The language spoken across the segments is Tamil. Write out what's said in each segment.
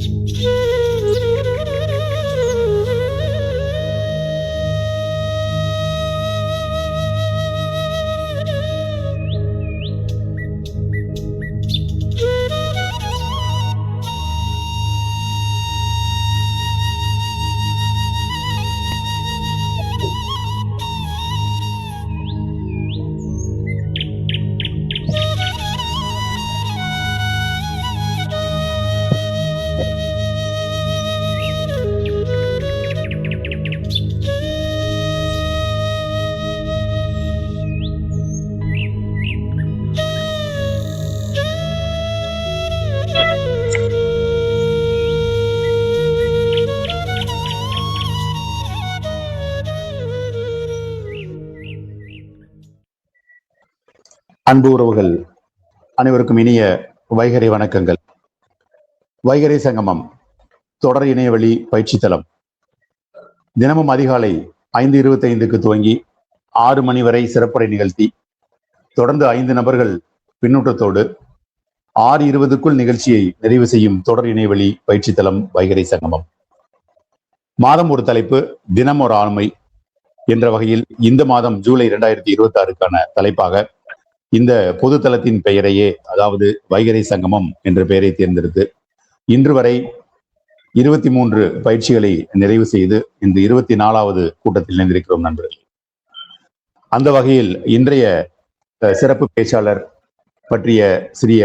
அன்பு உறவுகள் அனைவருக்கும் இனிய வைகறை வணக்கங்கள். வைகறை சங்கமம் தொடர் இணையவழி பயிற்சி தளம் தினமும் அதிகாலை 5:25க்கு துவங்கி 6 மணி வரை சிறப்புரை நிகழ்த்தி தொடர்ந்து 5 நபர்கள் பின்னூட்டத்தோடு 6:20க்குள் நிகழ்ச்சியை நிறைவு செய்யும் தொடர் இணையவழி பயிற்சி தளம் வைகறை சங்கமம். மாதம் ஒரு தலைப்பு, தினம் ஒரு ஆளுமை என்ற வகையில் இந்த மாதம் ஜூலை 2026க்கான தலைப்பாக இந்த பொது தளத்தின் பெயரையே, அதாவது வைகறை சங்கமம் என்ற பெயரை தேர்ந்தெடுத்து இன்று வரை 23 பயிற்சிகளை நிறைவு செய்து இந்த 24வது கூட்டத்தில் இணைந்திருக்கிறோம் நண்பர்கள். அந்த வகையில் இன்றைய சிறப்பு பேச்சாளர் பற்றிய சிறிய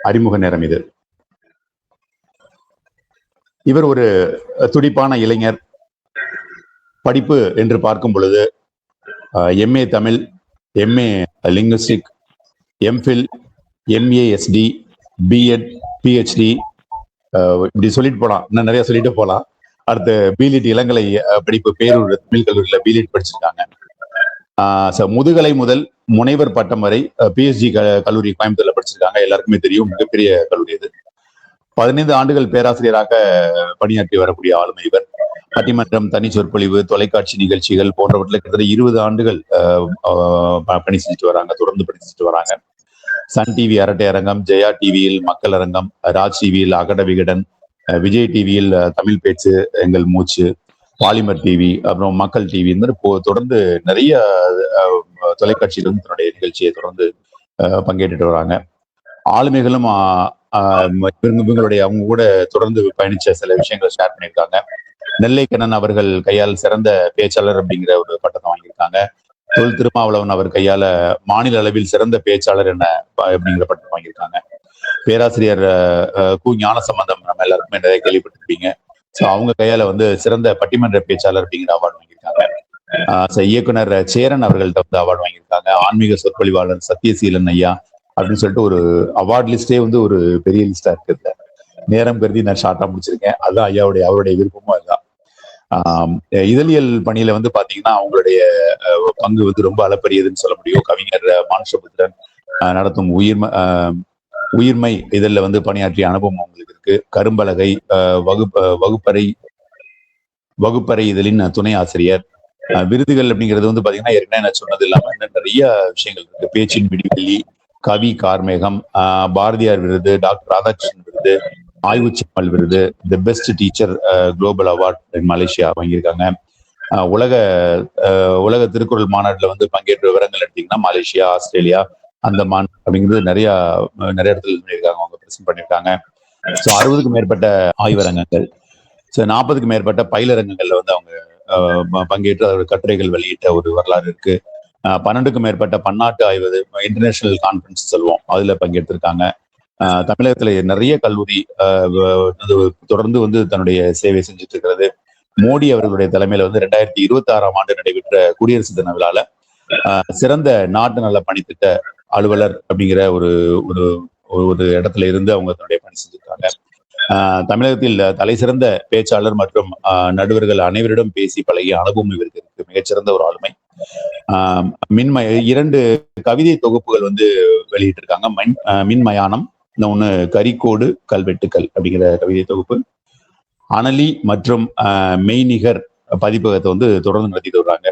அறிமுக நேரம் இது. இவர் ஒரு துடிப்பான இளைஞர். படிப்பு என்று பார்க்கும் பொழுது MA Tamil, MA linguistic, MPhil, MASD, B.Ed, PhD, இப்படி சொல்லிட்டு போலாம், இன்னும் நிறைய சொல்லிட்டு போலாம். அடுத்து B.Litt இளங்கலை படிப்பு பேரூர் தமிழ் கல்லூரியில் B.Litt படிச்சிருக்காங்க. முதுகலை முதல் முனைவர் பட்டம் வரை PhD கல்லூரி கோயம்புத்தூர்ல படிச்சிருக்காங்க. எல்லாருக்குமே தெரியும், மிகப்பெரிய கல்லூரி இது. 15 ஆண்டுகள் பேராசிரியராக பணியாற்றி வரக்கூடிய ஆளுமை இவர். பட்டிமன்றம், தனி சொற்பொழிவு, தொலைக்காட்சி நிகழ்ச்சிகள் போன்றவற்றில் கிட்டத்தட்ட 20 ஆண்டுகள் பணி செஞ்சுட்டு வராங்க, தொடர்ந்து பணி செஞ்சுட்டு வராங்க. சன் டிவி அரட்டை அரங்கம், ஜெயா டிவியில் மக்கள் அரங்கம், ராஜ் டிவியில் அகட விகடன், விஜய் டிவியில் தமிழ் பேச்சு, எங்கள் மூச்சு, பாலிமர் டிவி, அப்புறம் மக்கள் டிவி, இந்த மாதிரி தொடர்ந்து நிறைய தொலைக்காட்சியிலும் தன்னுடைய நிகழ்ச்சியை தொடர்ந்து பங்கேற்றுட்டு வராங்க. ஆளுமைகளும் இவங்களுடைய அவங்க கூட தொடர்ந்து பயணிச்ச சில விஷயங்களை ஷேர் பண்ணியிருக்காங்க. நெல்லை கண்ணன் அவர்கள் கையால் சிறந்த பேச்சாளர் அப்படிங்கிற ஒரு பட்டத்தை வாங்கியிருக்காங்க. தொல் திருமாவளவன் அவர் கையால மாநில அளவில் சிறந்த பேச்சாளர் என்ன அப்படிங்கிற பட்டம் வாங்கியிருக்காங்க. பேராசிரியர் கு ஞானசம்பந்தம் நம்ம எல்லாருக்குமே நிறைய கேள்விப்பட்டிருப்பீங்க. ஸோ அவங்க கையால சிறந்த பட்டிமன்ற பேச்சாளர் அப்படிங்கிற அவார்டு வாங்கியிருக்காங்க. இயக்குனர் சேரன் அவர்கள்ட்ட அவார்டு வாங்கியிருக்காங்க. ஆன்மீக சொற்பொழிவாளர் சத்யசீலன் ஐயா அப்படின்னு சொல்லிட்டு ஒரு அவார்ட் லிஸ்டே ஒரு பெரிய லிஸ்டா இருக்குது. நேரம் கருதி நான் ஷார்ட்டா முடிச்சிருக்கேன். அதுதான் அவருடைய விருப்பமும் அதுதான். இதழியல் பணியில பாத்தீங்கன்னா அவங்களுடைய பங்கு ரொம்ப அளப்பரியதுன்னு சொல்ல முடியும். கவிஞர் மானுஷபுத்திரன் நடத்தும் உயிர்மை இதழில் பணியாற்றிய அனுபவம் அவங்களுக்கு இருக்கு. கரும்பலகை, வகுப்பறை இதழின் துணை ஆசிரியர். விருதுகள் அப்படிங்கிறது பாத்தீங்கன்னா ஏற்கனவே நான் சொன்னது இல்லாம நிறைய விஷயங்கள் இருக்கு. பேச்சின் விடிவெள்ளி, கவி கார்மேகம், பாரதியார் விருது, டாக்டர் ராதாகிருஷ்ணன் விருது, ஆய்வு செம்மல் விருது, the best teacher global award in Malaysia வாங்கியிருக்காங்க. உலக திருக்குறள் மாநாட்டில் பங்கேற்ற விவரங்கள் எடுத்தீங்கன்னா மலேசியா, ஆஸ்திரேலியா, அந்தமான் அப்படிங்கிறது நிறைய இடத்துல பண்ணியிருக்காங்க, அவங்க பிரசன்ட் பண்ணியிருக்காங்க. ஸோ 60க்கும் மேற்பட்ட ஆய்வரங்கங்கள், 40க்கும் மேற்பட்ட பயிலரங்கங்கள்ல அவங்க பங்கேற்று அவருடைய கட்டுரைகள் வெளியிட்ட ஒரு வரலாறு இருக்கு. 12க்கும் மேற்பட்ட பன்னாட்டு ஆய்வு, இன்டர்நேஷனல் கான்ஃபரன்ஸ் சொல்லுவோம், அதுல பங்கேற்றிருக்காங்க. தமிழகத்துல நிறைய கல்லூரி தொடர்ந்து தன்னுடைய சேவை செஞ்சுட்டு இருக்கிறது. மோடி அவர்களுடைய தலைமையில 2026ஆம் ஆண்டு நடைபெற்ற குடியரசு தின விழால சிறந்த நாட்டு நல பணித்திட்ட அலுவலர் அப்படிங்கிற ஒரு இடத்துல இருந்து அவங்க தன்னுடைய பணி செஞ்சிருக்காங்க. தமிழகத்தில் தலை சிறந்த பேச்சாளர் மற்றும் நடுவர்கள் அனைவரிடம் பேசி பழகிய அனுபவம் இவருக்கு இருக்கு. மிகச்சிறந்த ஒரு ஆளுமை. 2 கவிதை தொகுப்புகள் வெளியிட்டிருக்காங்க. மின்மயானம், இன்னொன்னு கரிக்கோடு கல்வெட்டுக்கள் அப்படிங்கிற கவிதை தொகுப்பு. அனலி மற்றும் மெய்நிகர் பதிப்பகத்தை தொடர்ந்து நடத்திட்டு வர்றாங்க.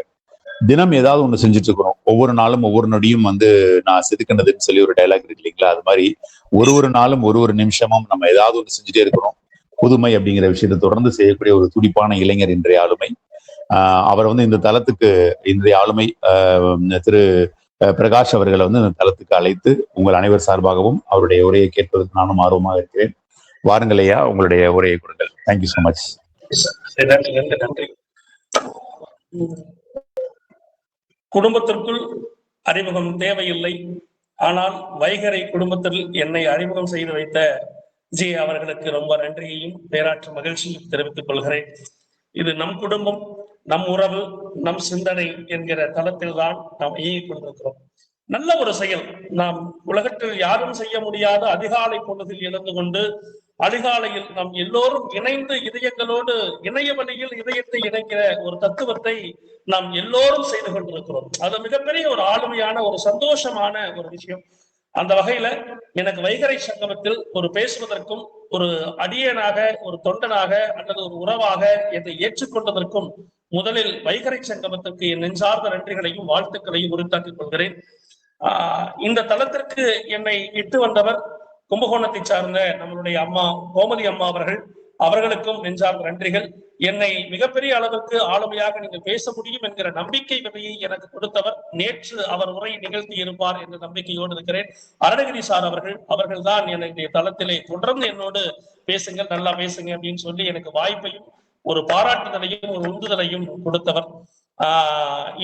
தினம் ஏதாவது ஒண்ணு செஞ்சுட்டு இருக்கிறோம். ஒவ்வொரு நாளும் ஒவ்வொரு நொடியும் நான் செதுக்கினதுன்னு சொல்லி ஒரு டைலாக் இருக்கு இல்லைங்களா? அது மாதிரி ஒரு நாளும் ஒரு நிமிஷமும் நம்ம ஏதாவது ஒண்ணு செஞ்சுட்டே இருக்கிறோம். புதுமை அப்படிங்கிற விஷயத்தை தொடர்ந்து செய்யக்கூடிய ஒரு துடிப்பான இளைஞர் இன்றைய ஆளுமை. அவர் இந்த தளத்துக்கு இன்றைய ஆளுமை திரு பிரகாஷ் அவர்களை இந்த தளத்துக்கு அழைத்து உங்கள் அனைவர் சார்பாகவும் அவருடைய உரையை கேட்பதற்கு நானும் ஆர்வமாக இருக்கிறேன். வாருங்கள் ஐயா, உங்களுடைய உரையை கொடுங்கள். Thank you so much. நன்றி. குடும்பத்திற்குள் அறிமுகம் தேவையில்லை, ஆனால் வைகரை குடும்பத்தில் என்னை அறிமுகம் செய்து வைத்த ஜி அவர்களுக்கு ரொம்ப நன்றியையும் பேராற்று மகிழ்ச்சியும் தெரிவித்துக் கொள்கிறேன். இது நம் குடும்பம், நம் உறவு, நம் சிந்தனை என்கிற தளத்தில் தான் நாம் இயங்கிக் கொண்டிருக்கிறோம். நல்ல ஒரு செயல். நாம் உலகத்தில் யாரும் செய்ய முடியாத அதிகாலை பொழுதில் எழுந்து கொண்டு அதிகாலையில் நாம் எல்லோரும் இணைந்து இதயங்களோடு இணைய வழியில் இதயத்தை இணைக்கிற ஒரு தத்துவத்தை நாம் எல்லோரும் செய்து கொண்டிருக்கிறோம். அது மிகப்பெரிய ஒரு ஆளுமையான ஒரு சந்தோஷமான ஒரு விஷயம். அந்த வகையில எனக்கு வைகரை சங்கமத்தில் ஒரு பேசுவதற்கும் ஒரு அடியனாக ஒரு தொண்டனாக அல்லது ஒரு உறவாக என்னை ஏற்றுக்கொண்டதற்கும் முதலில் வைகரை சங்கமத்திற்கு என் நெஞ்சார்ந்த நன்றிகளையும் வாழ்த்துக்களையும் உரித்தாக்கிக் கொள்கிறேன். இந்த தளத்திற்கு என்னை இட்டு வந்தவர் கும்பகோணத்தை சார்ந்த நம்மளுடைய அம்மா கோமதி அம்மா அவர்களுக்கும் நெஞ்சார்ந்த நன்றிகள். என்னை மிகப்பெரிய அளவுக்கு ஆளுமையாக நீங்கள் பேச முடியும் என்கிற நம்பிக்கை விதையை எனக்கு கொடுத்தவர். நேற்று அவர் உரை நிகழ்த்தி இருப்பார் என்ற நம்பிக்கையோடு இருக்கிறேன். அருணகிரி சார் அவர்கள் தான் என்னுடைய தளத்திலே தொடர்ந்து என்னோடு பேசுங்கள், நல்லா பேசுங்க அப்படின்னு சொல்லி எனக்கு வாய்ப்பையும் ஒரு பாராட்டுதலையும் ஒரு உந்துதலையும் கொடுத்தவர்.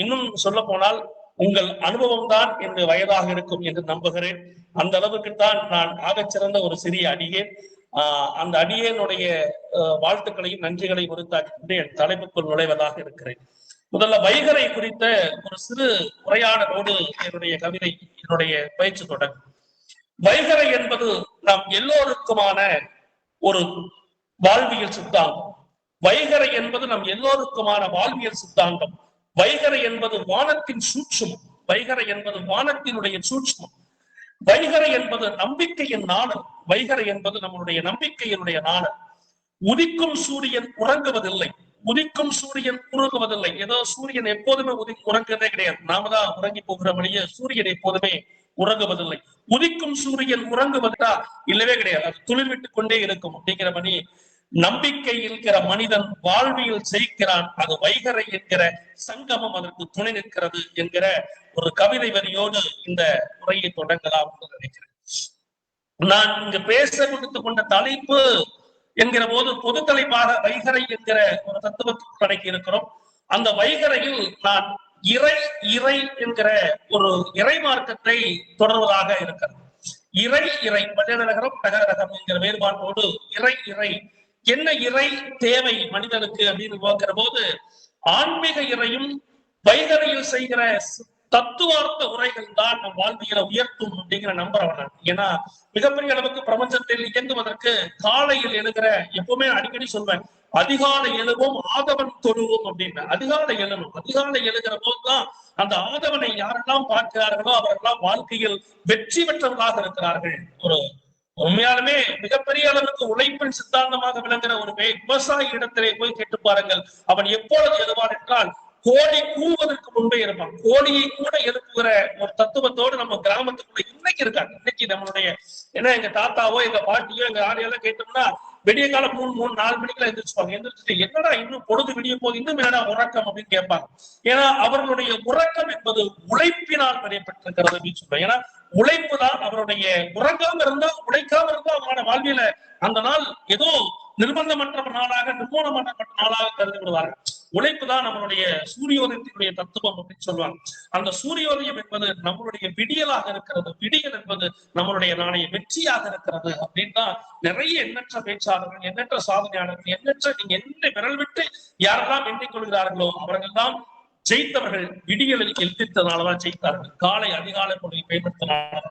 இன்னும் சொல்ல போனால் உங்கள் அனுபவம் தான் என்று வயதாக இருக்கும் என்று நம்புகிறேன். அந்த அளவுக்குத்தான் நான் ஆகச்சிறந்த ஒரு சிறிய அடியேன். அந்த அடியேனுடைய வாழ்த்துக்களையும் நன்றிகளையும் உரித்தாக்கிட்டு என் தலைப்புக்குள் நுழைவதாக இருக்கிறேன். முதல்ல வைகரை குறித்த ஒரு சிறு உரையாடலோடு என்னுடைய கவிதை, என்னுடைய பயிற்சி தொடங்கும். வைகரை என்பது நாம் எல்லோருக்குமான ஒரு வாழ்வியல் சித்தாந்தம். வைகரை என்பது நம் எல்லோருக்குமான வாழ்வியல் சித்தாந்தம். வைகரை என்பது வானத்தின் சூட்சுமம். வைகரை என்பது வானத்தினுடைய சூட்சுமம். வைகரை என்பது நம்பிக்கையின் நாணல். வைகரை என்பது நம்மளுடைய நம்பிக்கையினுடைய நாணல். உதிக்கும் சூரியன் உறங்குவதில்லை, உதிக்கும் சூரியன் உறங்குவதில்லை. ஏதோ சூரியன் எப்போதுமே உறங்குறதே கிடையாது. நாம தான் உறங்கி போகிற வழியே சூரியன் எப்போதுமே உறங்குவதில்லை. உதிக்கும் சூரியன் உறங்குவதா? இல்லவே கிடையாது. அது துளிர் விட்டுக் கொண்டே இருக்கும் அப்படிங்கிற மணி. நம்பிக்கை என்கிற மனிதன் வாழ்வியல் செய்கிறான். அது வைகரை என்கிற சங்கமம் அதற்கு துணை நிற்கிறது என்கிற ஒரு கவிதை வரியோடு இந்த உரையை தொடங்கலாம் என்று நினைக்கிறேன். நான் இங்கு பேச கொடுத்துக் கொண்ட தலைப்பு என்கிற போது பொது தலைப்பாக வைகரை என்கிற ஒரு தத்துவத்துக்கு அடக்கி இருக்கிறோம். அந்த வைகரையில் நான் இறை இறை என்கிற ஒரு இறை மார்க்கத்தை தொடர்வதாக இருக்கிறது. இறை இறை பஞ்சநகரம் நகரகம் என்கிற வேறுபாட்டோடு இறை இறை என்ன இறை தேவை மனிதனுக்கு அப்படின்னு பார்க்கிற போது ஆன்மீக இறையும் வைகரையில் செய்கிற தத்துவார்த்த உரைகள் தான் நம் வாழ்வியலை உயர்த்தும் அப்படிங்கிற நம்புறவன். ஏன்னா மிகப்பெரிய அளவுக்கு பிரபஞ்சத்தில் இயங்குவதற்கு காலையில் எழுகிற, எப்பவுமே அடிக்கடி சொல்வேன், அதிகாலை எழுவோம் ஆதவன் தொழுவோம் அப்படின்னு. அதிகாலை எழுணும். அதிகாலை எழுகிற போதுதான் அந்த ஆதவனை யாரெல்லாம் பார்க்கிறார்களோ அவரெல்லாம் வாழ்க்கையில் வெற்றி பெற்றவர்களாக இருக்கிறார்கள். ஒரு உண்மையாலுமே மிகப்பெரிய அளவுக்கு உழைப்பின் சித்தாந்தமாக விளங்குற ஒரு விவசாயி இடத்திலே போய் கேட்டு பாருங்கள். அவன் எப்பொழுது எழுவான் என்றால் கோழி கூவதற்கு முன்பே இருப்பான். கோழியை கூட எழுப்புகிற ஒரு தத்துவத்தோடு நம்ம கிராமத்துக்குள்ள இன்னைக்கு இருக்காங்க. இன்னைக்கு நம்மளுடைய ஏன்னா எங்க தாத்தாவோ எங்க பாட்டியோ எங்க ஆடியெல்லாம் கேட்டோம்னா விடிய காலம் 3-4 மணிக்கெல்லாம் எந்திரிச்சுப்பாங்க. எந்திரிச்சுட்டு என்னடா இன்னும் பொழுது விடிய போது, இன்னும் என்னடா உறக்கம் அப்படின்னு கேட்பாங்க. ஏன்னா அவர்களுடைய உறக்கம் என்பது உழைப்பினால் பெறப்பட்டிருக்கிறது அப்படின்னு சொல்றேன். ஏன்னா உழைப்பு தான் அவருடைய, உறங்காம இருந்தா உழைக்காம இருந்தா அவங்களோட வாழ்வியல அந்த நாள் ஏதோ நிர்பந்தமற்ற நாளாக நிர்மூலமற்ற நாளாக கருதி விடுவார்கள். உழைப்பு தான் நம்மளுடைய சூரியோதயத்தினுடைய தத்துவம் அப்படின்னு சொல்லுவாங்க. அந்த சூரியோதயம் என்பது நம்மளுடைய விடியலாக இருக்கிறது. விடியல் என்பது நம்மளுடைய நாளைய வெற்றியாக இருக்கிறது அப்படின்னு தான் நிறைய எண்ணற்ற பேச்சாளர்கள், எண்ணற்ற சாதனையாளர்கள், எண்ணற்ற நீங்க என்ன விரல் விட்டு யாரெல்லாம் எண்ணிக் கொள்கிறார்களோ அவர்கள் தான் ஜெயித்தவர்கள். விடியலில் எழுதித்தனாலதான் ஜெயித்தார்கள். காலை அதிகாலை பொழுதை பயன்படுத்தினால.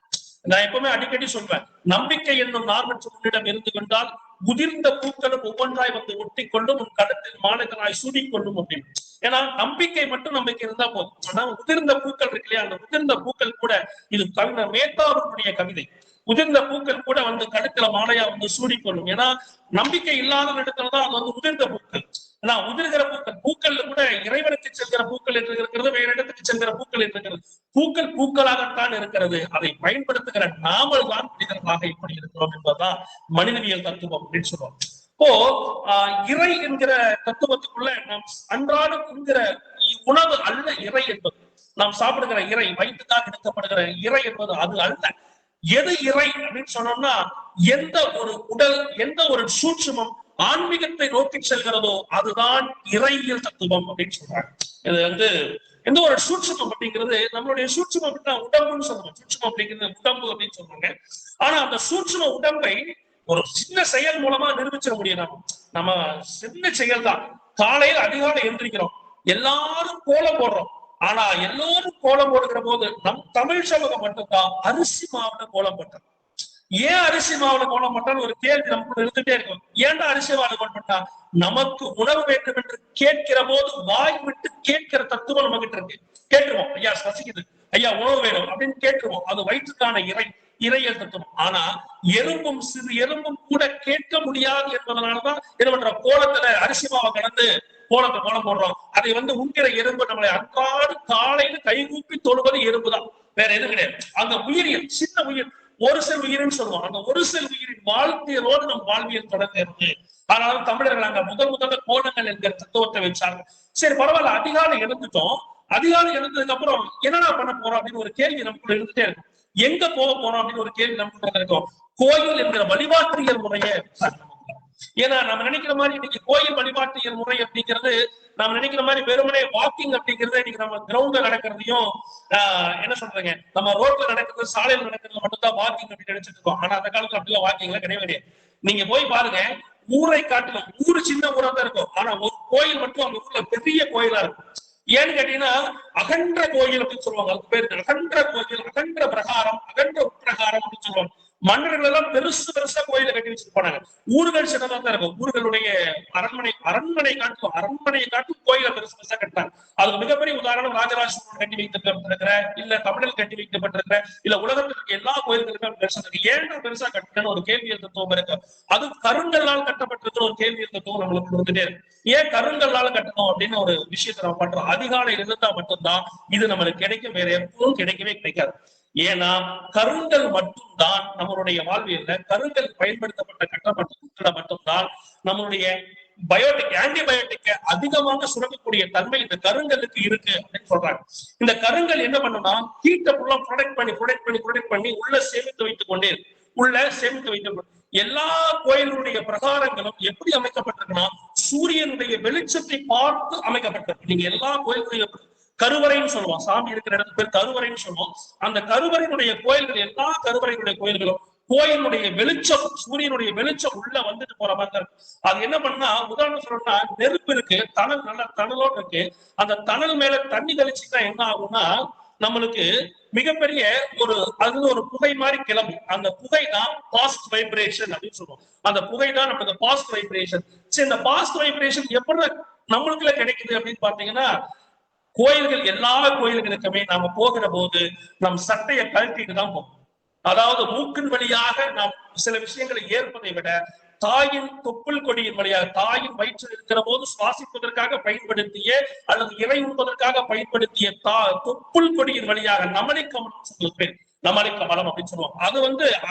நான் எப்பவுமே அடிக்கடி சொல்வேன், நம்பிக்கை என்னும் நார்மற்ற உன்னிடம் இருந்து கொண்டால் உதிர்ந்த பூக்களும் ஒவ்வொன்றாய் வந்து ஒட்டி கொண்டும் உன் கடத்தில் மாலைகளாய் சூடிக்கொள்ளும் அப்படின்னு. ஏன்னா நம்பிக்கை மட்டும் நம்பிக்கை இருந்தா போதும். ஆனா உதிர்ந்த பூக்கள் இருக்கு இல்லையா, அந்த உதிர்ந்த பூக்கள் கூட, இது கவிஞர் மேத்தாவுடைய கவிதை, உதிர்ந்த பூக்கள் கூட வந்து கழுத்துல மாலையா வந்து சூடிக்கொள்ளும். ஏன்னா நம்பிக்கை இல்லாத இடத்துலதான் அது வந்து உதிர்ந்த பூக்கள். ஆனா உதிர்கிற பூக்கள்ல கூட இறைவனுக்கு செல்கிற பூக்கள் என்று இருக்கிறது, வேற இடத்துக்கு செல்கிற பூக்கள் என்று இருக்கிறது. பூக்கள் பூக்களாகத்தான் இருக்கிறது. அதை பயன்படுத்துகிற நாமல் தான் மனிதர்களாக இப்படி இருக்கிறோம் என்பதுதான் மனிதவியல் தத்துவம் அப்படின்னு சொல்லுவோம். இப்போ இறை என்கிற தத்துவத்துக்குள்ள நாம் அன்றாடம் என்கிற உணவு அல்ல இறை என்பது. நாம் சாப்பிடுகிற இறை, வயிற்றுக்காக எடுக்கப்படுகிற இறை என்பது அது அல்ல. எது இறை அப்படின்னு சொன்னோம்னா, எந்த ஒரு உடல், எந்த ஒரு சூட்சுமம் ஆன்மீகத்தை நோக்கி செல்கிறதோ அதுதான் இறையியல் தத்துவம் அப்படின்னு சொல்றாங்க. இது எந்த ஒரு சூட்சுமம் அப்படிங்கிறது நம்மளுடைய சூட்சுமம் அப்படின்னா உடம்புன்னு சொல்லுவோம். சூட்சுமம் அப்படிங்கிறது உடம்பு அப்படின்னு சொல்றாங்க. ஆனா அந்த சூட்சும உடம்பை ஒரு சின்ன செயல் மூலமா நிரூபிச்சிட முடியும். நம்ம சின்ன செயல் தான். காலையில் அதிகாலை எழுந்திருக்கிறோம், எல்லாரும் கோலம் போடுறோம். ஆனா எல்லோரும் கோலம் போடுகிற போது நம் தமிழ் சமூகம் மட்டும்தான் அரிசி மாவுல கோலம் போட்டோம். ஏன் அரிசி மாவுல கோலம் போட்டாலும் ஒரு கேள்வி நமக்கு இருந்துட்டே இருக்கும். ஏன்டா அரிசி மாவுல கோலம் போட்டா? நமக்கு உணவு வேண்டும் என்று கேட்கிற போது வாய் விட்டு கேட்கிற தத்துவம் நம்ம கிட்ட இருக்கு. கேட்டுருவோம், ஐயா பசிக்குது, ஐயா உணவு வேணும் அப்படின்னு கேட்டுருவோம். அது வயிற்றுக்கான இறையல் தத்துவம். ஆனா எறும்பும் சிறு எறும்பும் கூட கேட்க முடியாது என்பதனாலதான் என்ன பண்ற, கோலத்துல அரிசி மாவை கலந்து கோலத்தை கோலம் போடுறோம். அதை உண்கிற எறும்பு நம்மளை அன்றாடு காலையில கைகூப்பி தொழுவது எறும்பு தான், வேற எதுவும் கிடையாது. அந்த உயிரியல் சின்ன உயிர், ஒரு செல் உயிர்னு சொல்லுவோம். அந்த ஒரு செல் உயிரின் வாழ்க்கையோடு நம் வாழ்வியல் தொடர்ந்து. அதனால தமிழர்கள் அங்க முதல்ல கோலங்கள் என்கிற தத்துவத்தை வச்சாங்க. சரி பரவாயில்ல, அதிகாலை எழுந்துட்டோம். அதிகாலை எழுந்ததுக்கு அப்புறம் என்னடா பண்ண போறோம் அப்படின்னு ஒரு கேள்வி நமக்குள்ள இருந்துட்டே இருக்கும். எங்க போக போறோம் அப்படின்னு ஒரு கேள்வி நமக்கு இருக்கும். கோயில் என்கிற வழிபாட்டியல் முறையை, ஏன்னா நம்ம நினைக்கிற மாதிரி இன்னைக்கு கோயில் வழிபாட்டியல் முறை அப்படிங்கிறது நம்ம நினைக்கிற மாதிரி வெறுமனே வாக்கிங் அப்படிங்கிறது இன்னைக்கு நம்ம கிரவுண்ட்ல நடக்கிறதையும் என்ன சொல்றீங்க, நம்ம ரோட்ல நடக்கிறது, சாலையில் நடக்கிறது மட்டும்தான் வாக்கிங் அப்படின்னு நினைச்சிட்டு இருக்கோம். ஆனா அந்த காலத்துல அப்படிலாம் வாக்கிங்லாம் கிடையாது. நீங்க போய் பாருங்க, ஊரை காட்டிலும் ஊரு சின்ன ஊரா தான் இருக்கும். ஆனா ஒரு கோயில் மட்டும் அந்த ஊர்ல பெரிய கோயிலா இருக்கும். ஏன்னு கேட்டீங்கன்னா அகன்ற கோயில் அப்படின்னு சொல்லுவாங்க. அதுக்கு பேரு அகன்ற கோயில், அகன்ற பிரகாரம், அகன்ற உட்பிரகாரம் அப்படின்னு சொல்லுவாங்க. மன்னர்கள் எல்லாம் பெருசா கோயில கட்டி வச்சுட்டு போனாங்க. ஊர்கள் சின்னதா தான் இருக்கும். ஊர்களுடைய அரண்மனையை காட்டும் கோயில பெருசா கட்டினாங்க. அதுக்கு மிகப்பெரிய உதாரணம் ராஜராஜ சோழன் கட்டி வைக்கப்பட்டிருக்கிற, இல்ல தமிழில் கட்டி வைக்கப்பட்டிருக்கிற, இல்ல உலகத்தில் இருக்க எல்லா கோயில்களுக்கும் பெருசா இருக்கு. ஏன் பெருசா கட்டணும்னு ஒரு கேள்வியல் தத்துவம் இருக்கு. அது கருங்கல்லால் கட்டப்பட்டிருக்கிற ஒரு கேள்வியல் தத்துவம் நம்மளுக்கு இருந்துட்டே இருக்கு. ஏன் கருங்கல்லால கட்டணும் அப்படின்னு ஒரு விஷயத்தை நம்ம பண்றோம். அதிகாலையில் இருந்தா மட்டும்தான் இது நம்மளுக்கு கிடைக்கும், வேற எப்பவும் கிடைக்கவே கிடைக்காது. ஏன்னா கருங்கல் மட்டும்தான் நம்மளுடைய வாழ்வியல்ல, கருங்கல் பயன்படுத்தப்பட்ட கட்டப்பட்ட மட்டும்தான் நம்மளுடைய பயோட்டிக், ஆன்டிபயோட்டிக் அதிகமாக சுரக்கக்கூடிய தன்மை இந்த கருங்கலுக்கு இருக்கு அப்படின்னு சொல்றாங்க. இந்த கருங்கல் என்ன பண்ணுன்னா ஹீட்டை ஃபுல்லா ப்ரொடெக்ட் பண்ணி உள்ள சேமித்து வைத்துக் கொண்டே வைத்து எல்லா கோயிலுடைய பிரகாரங்களும் எப்படி அமைக்கப்பட்டிருக்குன்னா சூரியனுடைய வெளிச்சத்தை பார்த்து அமைக்கப்பட்டிருக்கு. நீங்க எல்லா கோயிலுடைய கருவறைன்னு சொல்லுவோம், சாமி இருக்கிற இடத்துக்கு பேர் கருவறைன்னு சொல்லுவோம். அந்த கருவறையினுடைய கோயில்கள், எல்லா கருவறையினுடைய கோயில்களும் கோயிலுடைய வெளிச்சம், சூரியனுடைய வெளிச்சம் உள்ள வந்துட்டு போற மாதிரி இருக்கு. அது என்ன பண்ணா, உதாரணம் சொல்லணும்னா நெருப்பு இருக்கு, தணல் நல்ல தணலோடு இருக்கு. அந்த தணல் மேல தண்ணி தெளிச்சுட்டா என்ன ஆகும்னா நம்மளுக்கு மிகப்பெரிய ஒரு புகை மாதிரி கிளம்பும். அந்த புகை தான் பாஸ்ட் வைப்ரேஷன் அப்படின்னு சொல்லுவோம். அந்த புகை தான் நமக்கு பாஸ்ட் வைப்ரேஷன். சரி, இந்த பாஸ்ட் வைப்ரேஷன் எப்படி நம்மளுக்குள்ள கிடைக்குது அப்படின்னு பாத்தீங்கன்னா, கோயில்கள், எல்லா கோயில்களுக்குமே நாம போகிற போது நம் சட்டையை கழட்டிட்டு தான் போகும். அதாவது மூக்கின் வழியாக நாம் சில விஷயங்களை ஏற்பதை விட தாயின் தொப்புள் கொடியின் வழியாக, தாயின் வயிற்றில் இருக்கிற போது சுவாசிப்பதற்காக பயன்படுத்திய அல்லது இறை உண்பதற்காக பயன்படுத்திய தொப்புள் கொடியின் வழியாக நமலிக்கமலம் சொல்லுவது பேர், நமலிக்கமலம் அப்படின்னு சொல்லுவாங்க. அது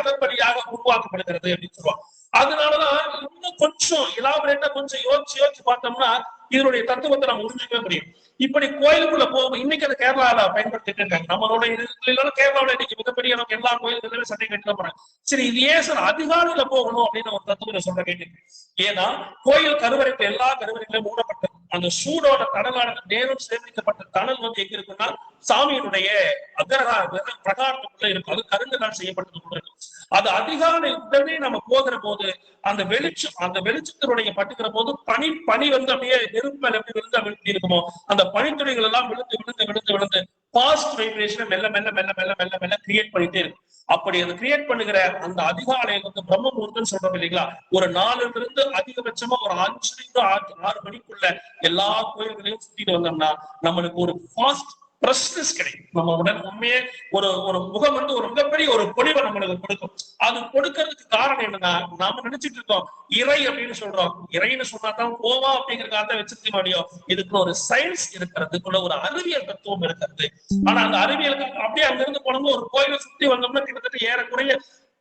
அதன் வழியாக உருவாக்கப்படுகிறது அப்படின்னு சொல்லுவாங்க. அதனாலதான் இன்னும் கொஞ்சம் இலாபரேட்டா கொஞ்சம் யோசிச்சு பார்த்தோம்னா இதனுடைய தத்துவத்தை நம்ம உறிஞ்சிக்கவே முடியும். இப்படி கோயிலுக்குள்ள போகும். இன்னைக்கு அது கேரளால பயன்படுத்திட்டு இருக்காங்க. நம்மளோட இதுல கேரளாவில இன்னைக்கு மிகப்பெரிய அளவுக்கு எல்லா கோயில்களுமே சட்டை கட்டில போறாங்க. சரி, இது ஏன் சார் அதிகாலையில போகணும் அப்படின்னு ஒரு தத்துவத்தை சொல்ற கேட்டிருக்கு. ஏன்னா கோயில் கருவறைக்கு எல்லா கருவறைகளையும் மூடப்பட்டது. அந்த சூடோட தணலானது நேரம் சேமிக்கப்பட்ட தணல் எங்க இருக்குன்னா சாமியினுடைய பிரகாரத்துக்குள்ள இருக்கும். அது கருங்கலால் செய்யப்பட்டது கூட இருக்கும். அது அதிகாலை உடனே நம்ம போகிற போது அந்த வெளிச்சத்தினுடைய பட்டுக்கிற போது பனி அப்படியே நெருப்பு மேல எப்படி விழுந்து இருக்குமோ அந்த பனித்துறைகள் எல்லாம் விழுந்து பாஸ்ட் வைப்ரேஷன் மெல்ல மெல்ல கிரியேட் பண்ணிட்டே இருக்கு. அப்படி அதை கிரியேட் பண்ணுகிற அந்த அதிகாலையில பிரம்ம முகூர்த்தம் சொல்றோம் இல்லைங்களா, ஒரு 4 இருந்து அதிகபட்சமா ஒரு 5 to 6 மணிக்குள்ள எல்லா கோயில்களையும் சுத்திட்டு வந்தோம்னா நம்மளுக்கு ஒரு ஃபாஸ்ட் பிரஸ்னஸ் கிடைக்கும். நம்ம உடனே உண்மையே ஒரு முகம் ஒரு மிகப்பெரிய ஒரு பொலிவை நம்மளுக்கு கொடுக்கும். அது கொடுக்கறதுக்கு காரணம் என்னன்னா, நாம நினைச்சிட்டு இருக்கோம் இறை அப்படின்னு சொல்றோம். இறைன்னு சொன்னாதான் போவா அப்படிங்கிறத வச்சிருக்க முடியும். இதுக்கு ஒரு சயின்ஸ் இருக்கிறதுக்குள்ள ஒரு அறிவியல் தத்துவம் இருக்கிறது. ஆனா அந்த அறிவியலுக்கு அப்படியே அங்க இருந்து போனோம்னா ஒரு கோயிலை சுத்தி வந்தோம்னா கிட்டத்தட்ட ஏறக்குறைய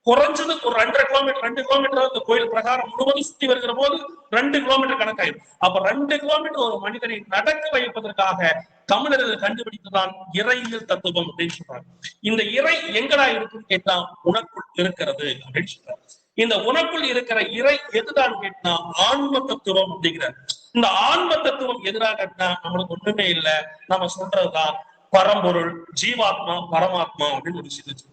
குறைஞ்சது ஒரு 2 கிலோமீட்டர் அந்த கோயில் பிரகாரம் முழுவதும் சுத்தி வருகிற போது 2 கிலோமீட்டர் கணக்காயிடும். அப்ப 2 கிலோமீட்டர் ஒரு மனிதனை நடக்க வைப்பதற்காக தமிழர்கள் கண்டுபிடித்ததான் இறையியல் தத்துவம் அப்படின்னு சொல்றாங்க. இந்த இறை எங்கடா இருக்குன்னு கேட்டா உனக்குள் இருக்கிறது அப்படின்னு சொல்றாங்க. இந்த உனக்குள் இருக்கிற இறை எதுதான் கேட்டா ஆன்ம தத்துவம் அப்படிங்கிறார். இந்த ஆன்ம தத்துவம் எதிராக நம்மளுக்கு ஒண்ணுமே இல்லை, நம்ம சொல்றதுதான் பரம்பொருள், ஜீவாத்மா, பரமாத்மா அப்படின்னு ஒரு விஷயத்தை.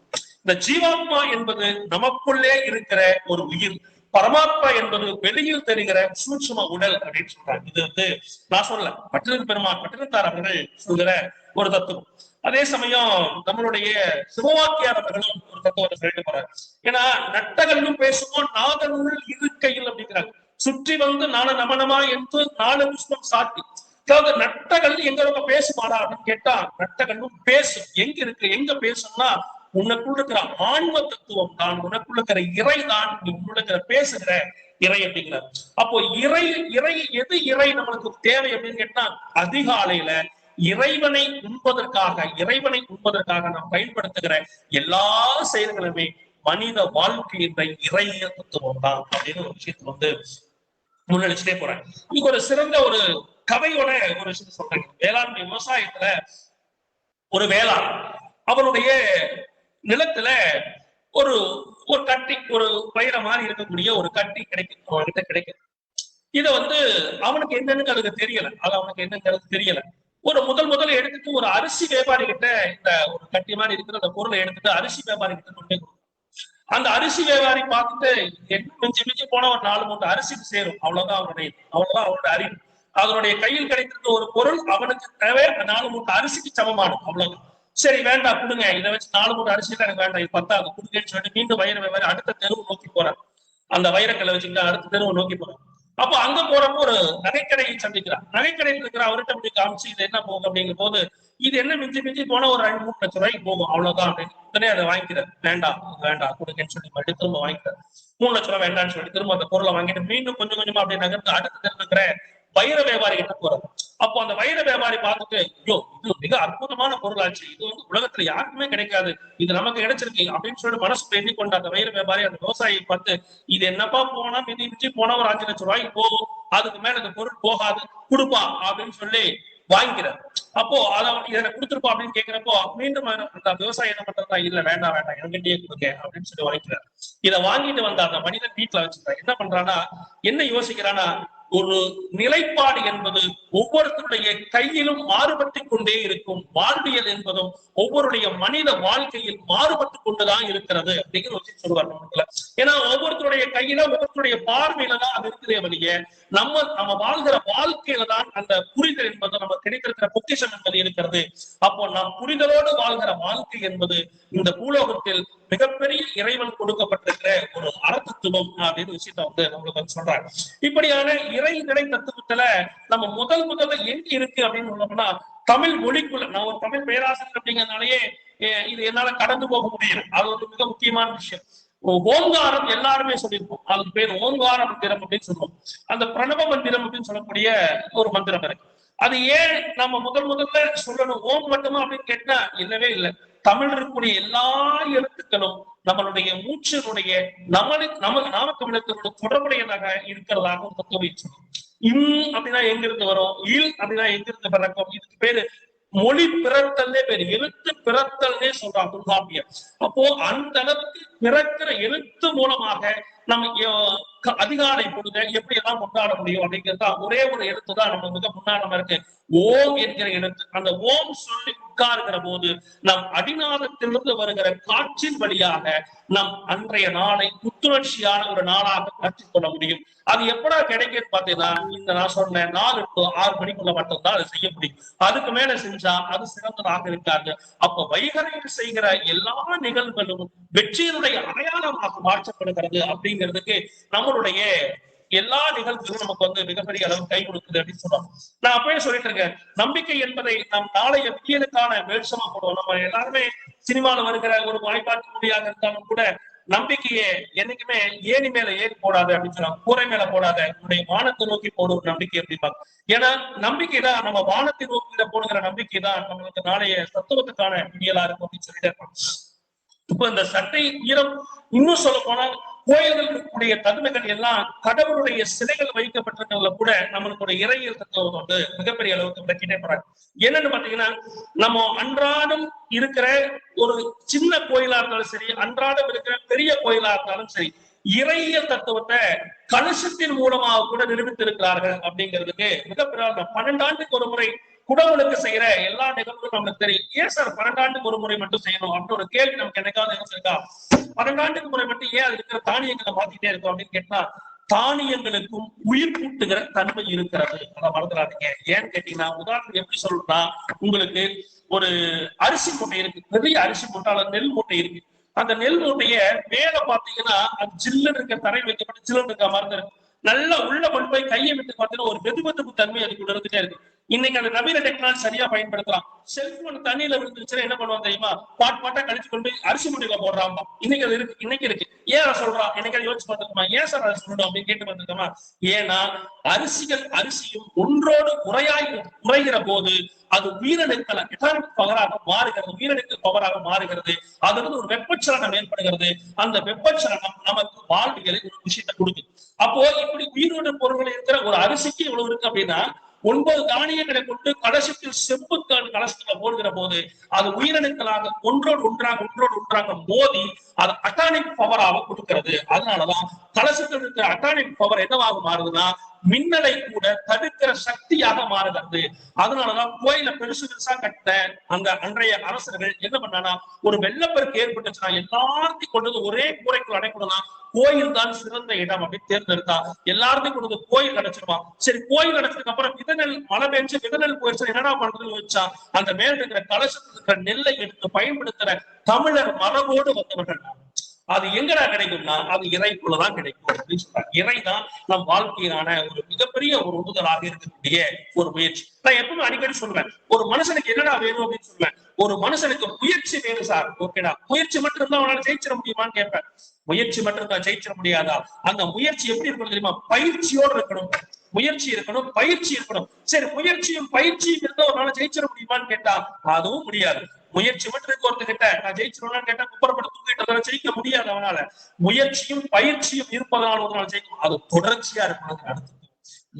இந்த ஜீவாத்மா என்பது நமக்குள்ளே இருக்கிற ஒரு உயிர், பரமாத்மா என்பது வெளியில் தெரிகிற சூட்சும உடல் அப்படின்னு சொல்றாங்க. இது நான் சொல்ல, பட்டினத்தார் அவர்கள் சொல்கிற ஒரு தத்துவம். அதே சமயம் நம்மளுடைய சிவவாக்கியார் அவர்களும் ஒரு தத்துவத்தை சொல்லிட்டு போறாரு. ஏன்னா நட்டகல்லும் பேசுவோம் நாதனுள் இருக்கையில் அப்படிங்கிறாங்க. சுற்றி வந்து நமனமா என்று 4 புஷ்பம் சாட்டி, அதாவது நட்டகல் எங்க பேசுமாடா அப்படின்னு கேட்டா நட்டகல்லும் பேசும். எங்க இருக்கு, எங்க பேசும்னா உனக்குள்ள இருக்கிற ஆன்ம தத்துவம் தான், உனக்குள்ள இருக்கிற இறை தான், நீ உள்ள இருக்கிற பேசுகிற இறை அப்படிங்கிறார். அப்போ இறை எது இறை நம்மளுக்கு தேவை அப்படின்னு கேட்டா அதிகாலையில இறைவனை உண்பதற்காக நாம் பயன்படுத்துகிற எல்லா செயல்களுமே மனித வாழ்க்கை என்ற இறைய தத்துவம் தான் அப்படின்னு ஒரு விஷயத்துல வந்து முன்னெடுச்சுட்டே போறேன். இன்னைக்கு ஒரு சிறந்த ஒரு கதையோட ஒரு விஷயம் சொல்றேன். வேளாண்மை விவசாயத்துல ஒரு வேளாண் அவனுடைய நிலத்துல ஒரு கட்டி, ஒரு பயிர மாதிரி இருக்கக்கூடிய ஒரு கட்டி கிடைக்கும். இத வந்து அவனுக்கு என்னன்னு அதுக்கு தெரியல. அவனுக்கு என்னங்கிறது தெரியல. ஒரு முதல்ல எடுத்துட்டு ஒரு அரிசி வியாபாரி கிட்ட இந்த ஒரு கட்டி மாதிரி இருக்கிற அந்த பொருளை எடுத்துட்டு அரிசி வியாபாரி கிட்ட கொண்டு போய் கொடுக்கும். அந்த அரிசி வியாபாரி பார்த்துட்டு என்ன மிஞ்சி போனா ஒரு 4 மூட்டை அரிசிக்கு சேரும், அவ்வளவுதான் அவனுடைய அறிவு. அதனுடைய கையில் கிடைத்திருக்க ஒரு பொருள் அவனுக்கு தேவை 4 மூட்டை அரிசிக்கு சமமானது, அவ்வளவுதான். சரி வேண்டாம் கொடுங்க, இதை வச்சு 4 மூட்டை அரிசி எனக்கு வேண்டாம், இது 10 கொடுங்கன்னு சொல்லிட்டு மீண்டும் வைர வியாபாரி அடுத்த தெருவு நோக்கி போறாரு. அந்த வைரக்கல்லை வச்சுக்கிட்டு அடுத்த தெருவு நோக்கி போறாரு. அப்போ அங்க போறப்போ ஒரு நகைக்கடையை சந்திக்கிறார். நகைக்கடையில் இருக்கிற அவர்கிட்ட அப்படி காமிச்சு இது என்ன போகும் அப்படிங்கும் போது, இது என்ன மிஞ்சி போனா ஒரு 2-3 லட்சம் ரூபாய்க்கு போகும், அவ்வளவுதான் அப்படின்னு உடனே அதை வாங்கிக்கிறார். வேண்டாம் கொடுங்கன்னு சொல்லி மறுபடியும் திரும்ப வாங்கிக்கிறார். 3 லட்சம் ரூபாய் வேண்டாம்னு சொல்லி திரும்ப அந்த பொருளை வாங்கிட்டு மீண்டும் கொஞ்சம் கொஞ்சமா அப்படி நகர்ந்து அடுத்த தெருவில் இருக்கிற வைர வியாபாரி கிட்ட போறாரு. அப்போ அந்த வைர வியாபாரி பார்த்துட்டு, ஐயோ இது மிக அற்புதமான பொருளாச்சு, இது வந்து உலகத்துல யாருக்குமே கிடைக்காது, இது நமக்கு கிடைச்சிருக்கு அப்படின்னு சொல்லிட்டு மனசுக்கு எண்ணிக்கொண்ட அந்த வைர வியாபாரி அந்த விவசாயியை பார்த்து, இது என்னப்பா போனா மிஞ்சி போனா ஒரு 5 லட்சம் ரூபாய்க்கு போகும், அதுக்கு மேல இந்த பொருள் போகாது, கொடுப்பா அப்படின்னு சொல்லி வாங்கிக்கிறார். அப்போ அதை இதை கொடுத்துருப்போம் அப்படின்னு கேட்கிறப்போ மீண்டும் அந்த விவசாயி என்ன பண்றதா, இல்ல வேண்டாம் என்கிட்டயே கொடுங்க அப்படின்னு சொல்லி வாங்கிக்கிறார். இதை வாங்கிட்டு வந்த அந்த மனிதன் வீட்டுல வச்சுக்கிறார். என்ன பண்றான்னா, என்ன யோசிக்கிறான்னா, ஒரு நிலைப்பாடு என்பது ஒவ்வொருத்தருடைய கையிலும் மாறுபட்டு கொண்டே இருக்கும். வாழ்வியல் என்பதும் ஒவ்வொருடைய மனித வாழ்க்கையில் மாறுபட்டு கொண்டுதான் இருக்கிறது அப்படிங்கிற ஒரு சொல்லுவாங்க. ஏன்னா ஒவ்வொருத்தருடைய கையில ஒவ்வொருத்தருடைய பார்வையில தான் அது இருக்கிற வழிய நம்ம வாழ்கிற வாழ்க்கையில தான் அந்த புரிதல் என்பது நம்ம கிடைத்திருக்கிற பொக்கிஷம் என்பது இருக்கிறது. அப்போ நாம் புரிதலோடு வாழ்கிற வாழ்க்கை என்பது இந்த பூலோகத்தில் மிகப்பெரிய இறைவன் கொடுக்கப்பட்டிருக்கிற ஒரு அறத்தத்துவம் அப்படின்னு விஷயத்த வந்து நம்மளுக்கு சொல்றாங்க. இப்படியான இறைநிலை தத்துவத்துல நம்ம முதல்ல எங்க இருக்கு அப்படின்னு சொல்லணும்னா தமிழ் மொழிக்குள்ள. நான் ஒரு தமிழ் பேராசிரியர் அப்படிங்கிறதுனாலயே இது என்னால கடந்து போக முடியும். அது ஒரு மிக முக்கியமான விஷயம். ஓங்காரம் எல்லாருமே சொல்லியிருப்போம், அதுக்கு பேர் ஓங்கார மந்திரம் அப்படின்னு சொல்லுவோம். அந்த பிரணவ மந்திரம் அப்படின்னு சொல்லக்கூடிய ஒரு மந்திரம் இருக்கு. அது ஏன் நம்ம முதல்ல சொல்லணும் ஓம் மட்டுமா அப்படின்னு கேட்டா இல்லவே இல்லை. தமிழ் இருக்கக்கூடிய எல்லா எழுத்துக்களும் நம்மளுடைய மூச்சினுடைய நாமக்கமிழத்தினுடைய தொடர்புடையதாக இருக்கிறதாக ஒரு தத்துவம் சொல்லும். அப்படின்னா எங்கிருந்து வரும், இல் அப்படின்னா எங்கிருந்து பிறக்கும், இதுக்கு பேரு மொழி பிறத்தல்னே பேரு, எழுத்து பிறத்தல்னே சொல்றாங்க தொல்காப்பியர். அப்போ அந்த அளவுக்கு பிறக்கிற எழுத்து மூலமாக நம்ம அதிகாலை பொழுது எப்படி எல்லாம் கொண்டாட முடியும் அப்படிங்கிறது ஒரே ஒரு எழுத்து தான் நம்ம மிக முன்னாடி இருக்கு, ஓம் என்கிற எழுத்து. அந்த ஓம் சொல்லி உட்காருகிற போது நம் அடிநாதத்திலிருந்து வருகிற காற்றின் வழியாக நம் அன்றைய நாளை புத்துணர்ச்சியான ஒரு நாளாக மாற்றிக்கொள்ள முடியும். அது எப்படா கிடைக்குன்னு பாத்தீங்கன்னா இந்த நான் சொன்ன 4 to 6 மணிக்குள்ள மட்டும்தான் அதை செய்ய முடியும். அதுக்கு மேல செஞ்சா அது சிறந்ததாக இருக்காது. அப்ப வைகரையில் செய்கிற எல்லா நிகழ்வுகளும் வெற்றியினுடைய அடையாளமாக மாற்றப்படுகிறது அப்படிங்கிறதுக்கு நம்மளுடைய எல்லா நிகழ்வுகளும் நமக்கு வந்து மிகப்பெரிய அளவு கை கொடுக்குது அப்படின்னு சொல்றாங்க. நான் அப்பயே சொல்லிட்டு இருக்கேன், நம்பிக்கை என்பதை நம் நாளைய விடியலுக்கான வெளிச்சமா போடுவோம். நம்ம எல்லாருமே சினிமாவில் வருகிற ஒரு வாய்ப்பாட்டு மொழியாக இருந்தாலும் கூட நம்பிக்கையை என்னைக்குமே ஏணி மேல ஏறி போடாது அப்படின்னு சொல்றாங்க, கூரை மேல போடாத, உன்னுடைய வானத்தை நோக்கி போடும் நம்பிக்கை அப்படிம்பாங்க. ஏன்னா நம்பிக்கை தான் நம்ம வானத்தை நோக்கில போடுகிற நம்பிக்கை தான் நம்மளுக்கு நாளைய தத்துவத்துக்கான விடியலா இருக்கும் அப்படின்னு சொல்லிட்டு இருப்பாங்க. இப்ப இந்த சட்டை ஈரம் இன்னும் சொல்ல போனால் கோயில்கள் இருக்கக்கூடிய தன்மைகள் எல்லாம் கடவுளுடைய சிலைகள் வைக்கப்பட்டிருக்கிறதுல கூட நம்மளுக்கு இறையியல் தத்துவம் வந்து மிகப்பெரிய அளவுக்கு விளக்கிட்டே போறாங்க. என்னன்னு பாத்தீங்கன்னா, நம்ம அன்றாடம் இருக்கிற ஒரு சின்ன கோயிலா இருந்தாலும் சரி, அன்றாடம் இருக்கிற பெரிய கோயிலா இருந்தாலும் சரி, இறையியல் தத்துவத்தை கலசத்தின் மூலமாக கூட நிரூபித்திருக்கிறார்கள் அப்படிங்கிறதுக்கு மிகப்பெரிய 12 ஆண்டுக்கு ஒரு முறை குடமுழுக்கு செய்யற எல்லா நிகழ்வுகளும் நமக்கு தெரியும். ஏன் சார் 12 ஆண்டுக்கு ஒரு முறை மட்டும் செய்யணும் அப்படின்னு ஒரு கேள்வி நமக்கு என்னைக்காவது இருக்கா? 12 ஆண்டுக்கு முறை மட்டும் ஏன் அது இருக்கிற தானியங்களை மாத்திட்டே இருக்கும் அப்படின்னு கேட்டா, தானியங்களுக்கும் உயிர் கூட்டுகிற தன்மை இருக்கிறது. அதை மறந்துடாதீங்க. ஏன்னு கேட்டீங்கன்னா, உதாரணத்துக்கு எப்படி சொல்றா, உங்களுக்கு ஒரு அரிசி மூட்டை இருக்கு, பெரிய அரிசி மூட்டை அல்லது நெல் மூட்டை இருக்கு. அந்த நெல் மூட்டைய மேல பாத்தீங்கன்னா அது ஜில்லுன்னு இருக்க தரை வைக்கப்பட்டு ஜில்லுன்னு இருக்க மாதிரி இருக்கு. நல்லா உள்ள கொண்டு போய் கையை விட்டு பார்த்தீங்கன்னா ஒரு வெதுவெதுப்பு தன்மை அதுக்குள்ள இருந்துட்டே இருக்கு. இன்னைக்கு அந்த நவீன டெக்னாலஜி சரியா பயன்படுத்தலாம். செல்போன் தண்ணியில விழுந்துச்சுன்னா என்ன பண்ணுவாங்க தெரியுமா? பாட்டா கழிச்சு கொண்டு போய் அரிசி முடிவுல போடுறாங்க. இன்னைக்கு அது இருக்கு, இன்னைக்கு இருக்கு. ஏன் சொல்றான்? எனக்கு அதை யோசிச்சு பார்த்துக்கோமா, ஏன் சார் அரிசி முடியும் அப்படின்னு கேட்டு பார்த்துக்கோமா. ஏன்னா அரிசியும் ஒன்றோடு உரைகிற போது அது உயிரணுக்கள் பவராக மாறுகிறது, உயிரணுக்கள் பவராக மாறுகிறது. அது வந்து ஒரு வெப்பச்சலனம் ஏற்படுகிறது. அந்த வெப்பச்சலனம் நமக்கு வாழ்வியலை ஒரு விஷயத்தை கொடுக்குது. அப்போ இப்படி உயிரோடு பொருள்கள் இருக்கிற ஒரு அரிசிக்கு இவ்வளவு இருக்கு அப்படின்னா, 9 தானியங்களை கொண்டு கலசத்தில் செம்பு கலசத்துல போடுகிற போது அது உயிரணுக்களாக ஒன்றோடு ஒன்றாக மோதி அது அட்டானிக் பவராக கொடுக்கிறது. அதனாலதான் கலசத்தில் இருக்கிற அட்டானிக் பவர் என்னவாக மாறுதுன்னா, மின்னலை கூட தடுக்கிற சக்தியாக மாறுகிறது. அதனாலதான் கோயில பெருசா கட்ட அந்த அன்றைய அரசர்கள் என்ன பண்ணா, ஒரு வெள்ளப்பெருக்கு ஏற்பட்டுச்சுன்னா எல்லாத்தையும் கொண்டு ஒரே கூரைக்குள் அடைக்கணும்னா கோயில் தான் சிறந்த இடம் அப்படின்னு தேர்ந்தெடுத்தா எல்லாருமே கொண்டு கோயில் அடைச்சிருவான். சரி, கோயில் அடைச்சதுக்கு அப்புறம் விதநெல் மழை பெஞ்சு விதநெல் போயிடுச்சு, என்னடா பண்றதுன்னு வச்சா அந்த மேல இருக்கிற கலசத்தில் இருக்கிற நெல்லை எடுத்து பயன்படுத்துற தமிழர் மரபோடு வந்தவர்கள். அது எங்கடா கிடைக்கும்னா அது இறைக்குள்ளதான் கிடைக்கும் அப்படின்னு சொல்றாங்க. இறைதான் நம் வாழ்க்கையிலான ஒரு மிகப்பெரிய ஒரு உந்துதலாக இருக்கக்கூடிய ஒரு முயற்சி. நான் எப்பவுமே அடிக்கடி சொல்லுவேன், ஒரு மனுஷனுக்கு என்னடா வேணும் அப்படின்னு சொல்லுவேன். ஒரு மனுஷனுக்கு முயற்சி வேணும் சார். ஓகேடா, முயற்சி மட்டும் இருந்தா அவனால ஜெயிச்சிட முடியுமான்னு கேட்பேன். முயற்சி மட்டும் இருந்தா ஜெயிச்சிட முடியாதா? அந்த முயற்சி எப்படி இருக்கணும் தெரியுமா? பயிற்சியோடு இருக்கணும். முயற்சி இருக்கணும், பயிற்சி இருக்கணும். சரி, முயற்சியும் பயிற்சியும் இருந்தா ஒரு நாள் ஜெயிச்சிட முடியுமான்னு கேட்டா அதுவும் முடியாது. முயற்சி மட்டும் இருக்க ஒருத்தர்கிட்ட நான் ஜெயிச்சிருவேன்னு கேட்டா குப்பரப்பட்டு தூக்கிட்டு ஜெயிக்க முடியாது அவனால. முயற்சியும் பயிற்சியும் இருப்பதனால ஒரு நாள் ஜெயிக்கும். அது தொடர்ச்சியா இருக்கணும். அடுத்து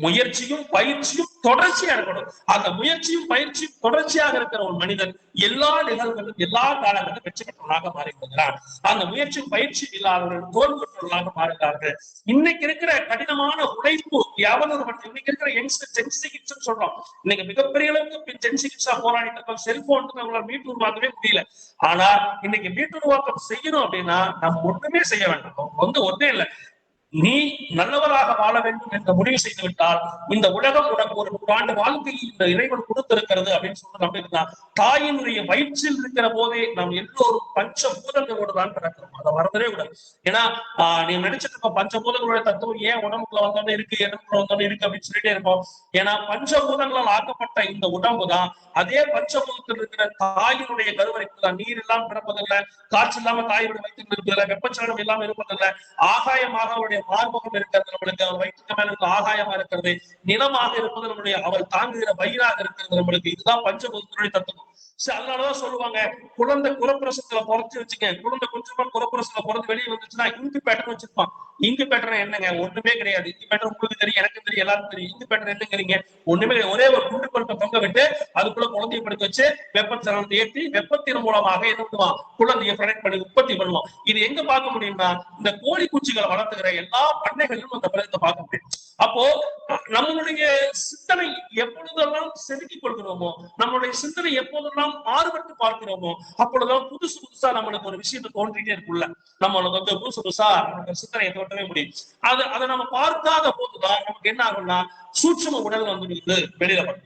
முயற்சியும் பயிற்சியும் தொடர்ச்சியா இருக்கணும். அந்த முயற்சியும் பயிற்சியும் தொடர்ச்சியாக இருக்கிற ஒரு மனிதன் எல்லா நிகழ்வுகளும் எல்லா காலங்களிலும் வெற்றி பெற்றவர்களாக மாறிவிடுகிறார். அந்த முயற்சியும் பயிற்சியும் இல்லாதவர்கள் தோல்வி பெற்றவர்களாக மாறுகிறார்கள். இன்னைக்கு இருக்கிற கடினமான உழைப்பு எவனொரு மட்டும் இன்னைக்கு இருக்கிற யங்ஸ்டர் சொல்றோம். இன்னைக்கு மிகப்பெரிய அளவுக்கு ஜென்சிகிட்ஸா போராடிட்டு இருக்கோம். செல்போன் அவங்களால மீட்டு உருவாக்கவே முடியல. ஆனா இன்னைக்கு மீட்டு உருவாக்கம் செய்யணும் அப்படின்னா நம்ம ஒண்ணுமே செய்ய வேண்டாம். ஒன்னே இல்லை, நீ நல்லவராக வாழ வேண்டும் என்ற முடிவு செய்து விட்டால் இந்த உலகம் உனக்கு ஒரு 100 ஆண்டு வாழ்க்கையை இந்த இறைவன் கொடுத்திருக்கிறது அப்படின்னு சொல்றது அப்படின்னா, தாயினுடைய வயிற்றில் இருக்கிற போதே நாம் எல்லோரும் பஞ்சபூதங்களோடு தான் பிறக்கிறோம். அதை மறந்துடவே கூடாது. ஏன்னா நீ நினைச்சிட்டு இருக்கோம் பஞ்சபூதங்களுடைய தத்துவம் ஏன் உடம்புக்குள்ள வந்தோடனே இருக்கு, எடம்புக்குள்ள வந்தோடனே இருக்கு அப்படின்னு சொல்லிட்டே இருப்போம். ஏன்னா பஞ்சபூதங்களால் ஆக்கப்பட்ட இந்த உடம்பு தான் அதே பஞ்சபூதத்தில் இருக்கிற தாயினுடைய கருவறைக்குள்ள நீர் எல்லாம் பிறப்பதில்லை, காற்று இல்லாம தாயோட வயிற்று இருப்பதில்லை, வெப்பச்சலனம் இல்லாம இருப்பதில்லை, ஆகாயமாக அவருடைய மார்பகம் இருக்கிறது, நம்மளுக்கு அவர் வயிற்றுக்கு மேல இருக்க ஆகாயமா இருக்கிறது, நிலமாக இருப்பது நம்மளுடைய அவள் தாங்குகிற வயிறாக இருக்கிறது நம்மளுக்கு. இதுதான் பஞ்சபூதத்தினுடைய தத்துவம். அதனாலதான் சொல்லுவாங்க, குழந்தை குறப்பிரசத்துல பொறச்சு வச்சுக்க, குழந்தை கொஞ்சமா குறப்பிரசத்துல பிறந்து வெளியே வந்துச்சுன்னா இங்கு பேட்டர் வச்சிருப்பான். இங்கு பேட்டர் என்னங்க? ஒண்ணுமே கிடையாது. இங்கு பேட்டர் உங்களுக்கு தெரியும், எனக்கு தெரியும், எல்லாருக்கும் தெரியும். இங்கு பேட்டர் என்னங்கிறீங்க? ஒண்ணுமே, ஒரே ஒரு குண்டு பருப்பை தொங்க விட்டு அதுக்குள்ள குழந்தையை படுக்க வச்சு வெப்பச்சலனத்தை ஏற்றி வெப்பத்தின் மூலமாக என்ன பண்ணுவான்? குழந்தையை ப்ரொடக்ட் பண்ணி உற்பத்தி பண்ணுவான். இது எங்க பார்க்க முடியும்னா இந்த கோழி குச்சிகளை வளர்த்துக்கிற எல்லா பண்ணைகளிலும் அந்த பலத்தை பார்க்க முடியும். அப்போ நம்மளுடைய சிந்தனை எப்பொழுதெல்லாம் செதுக்கிக் கொள்கிறோமோ, நம்மளுடைய சிந்தனை எப்போதெல்லாம் மாறுபட்டு பார்க்கிறோமோ, அப்பொழுதுதான் புதுசா நம்மளுக்கு ஒரு விஷயத்தை தோன்றிட்டே இருக்குல்ல. நம்மளுக்கு வந்து புதுசா சிந்தனையை தோன்றவே முடியும். அதை நம்ம பார்க்காத போதுதான் நமக்கு என்ன ஆகும்னா சூட்சும உடல் வந்து வெளியில வரும்.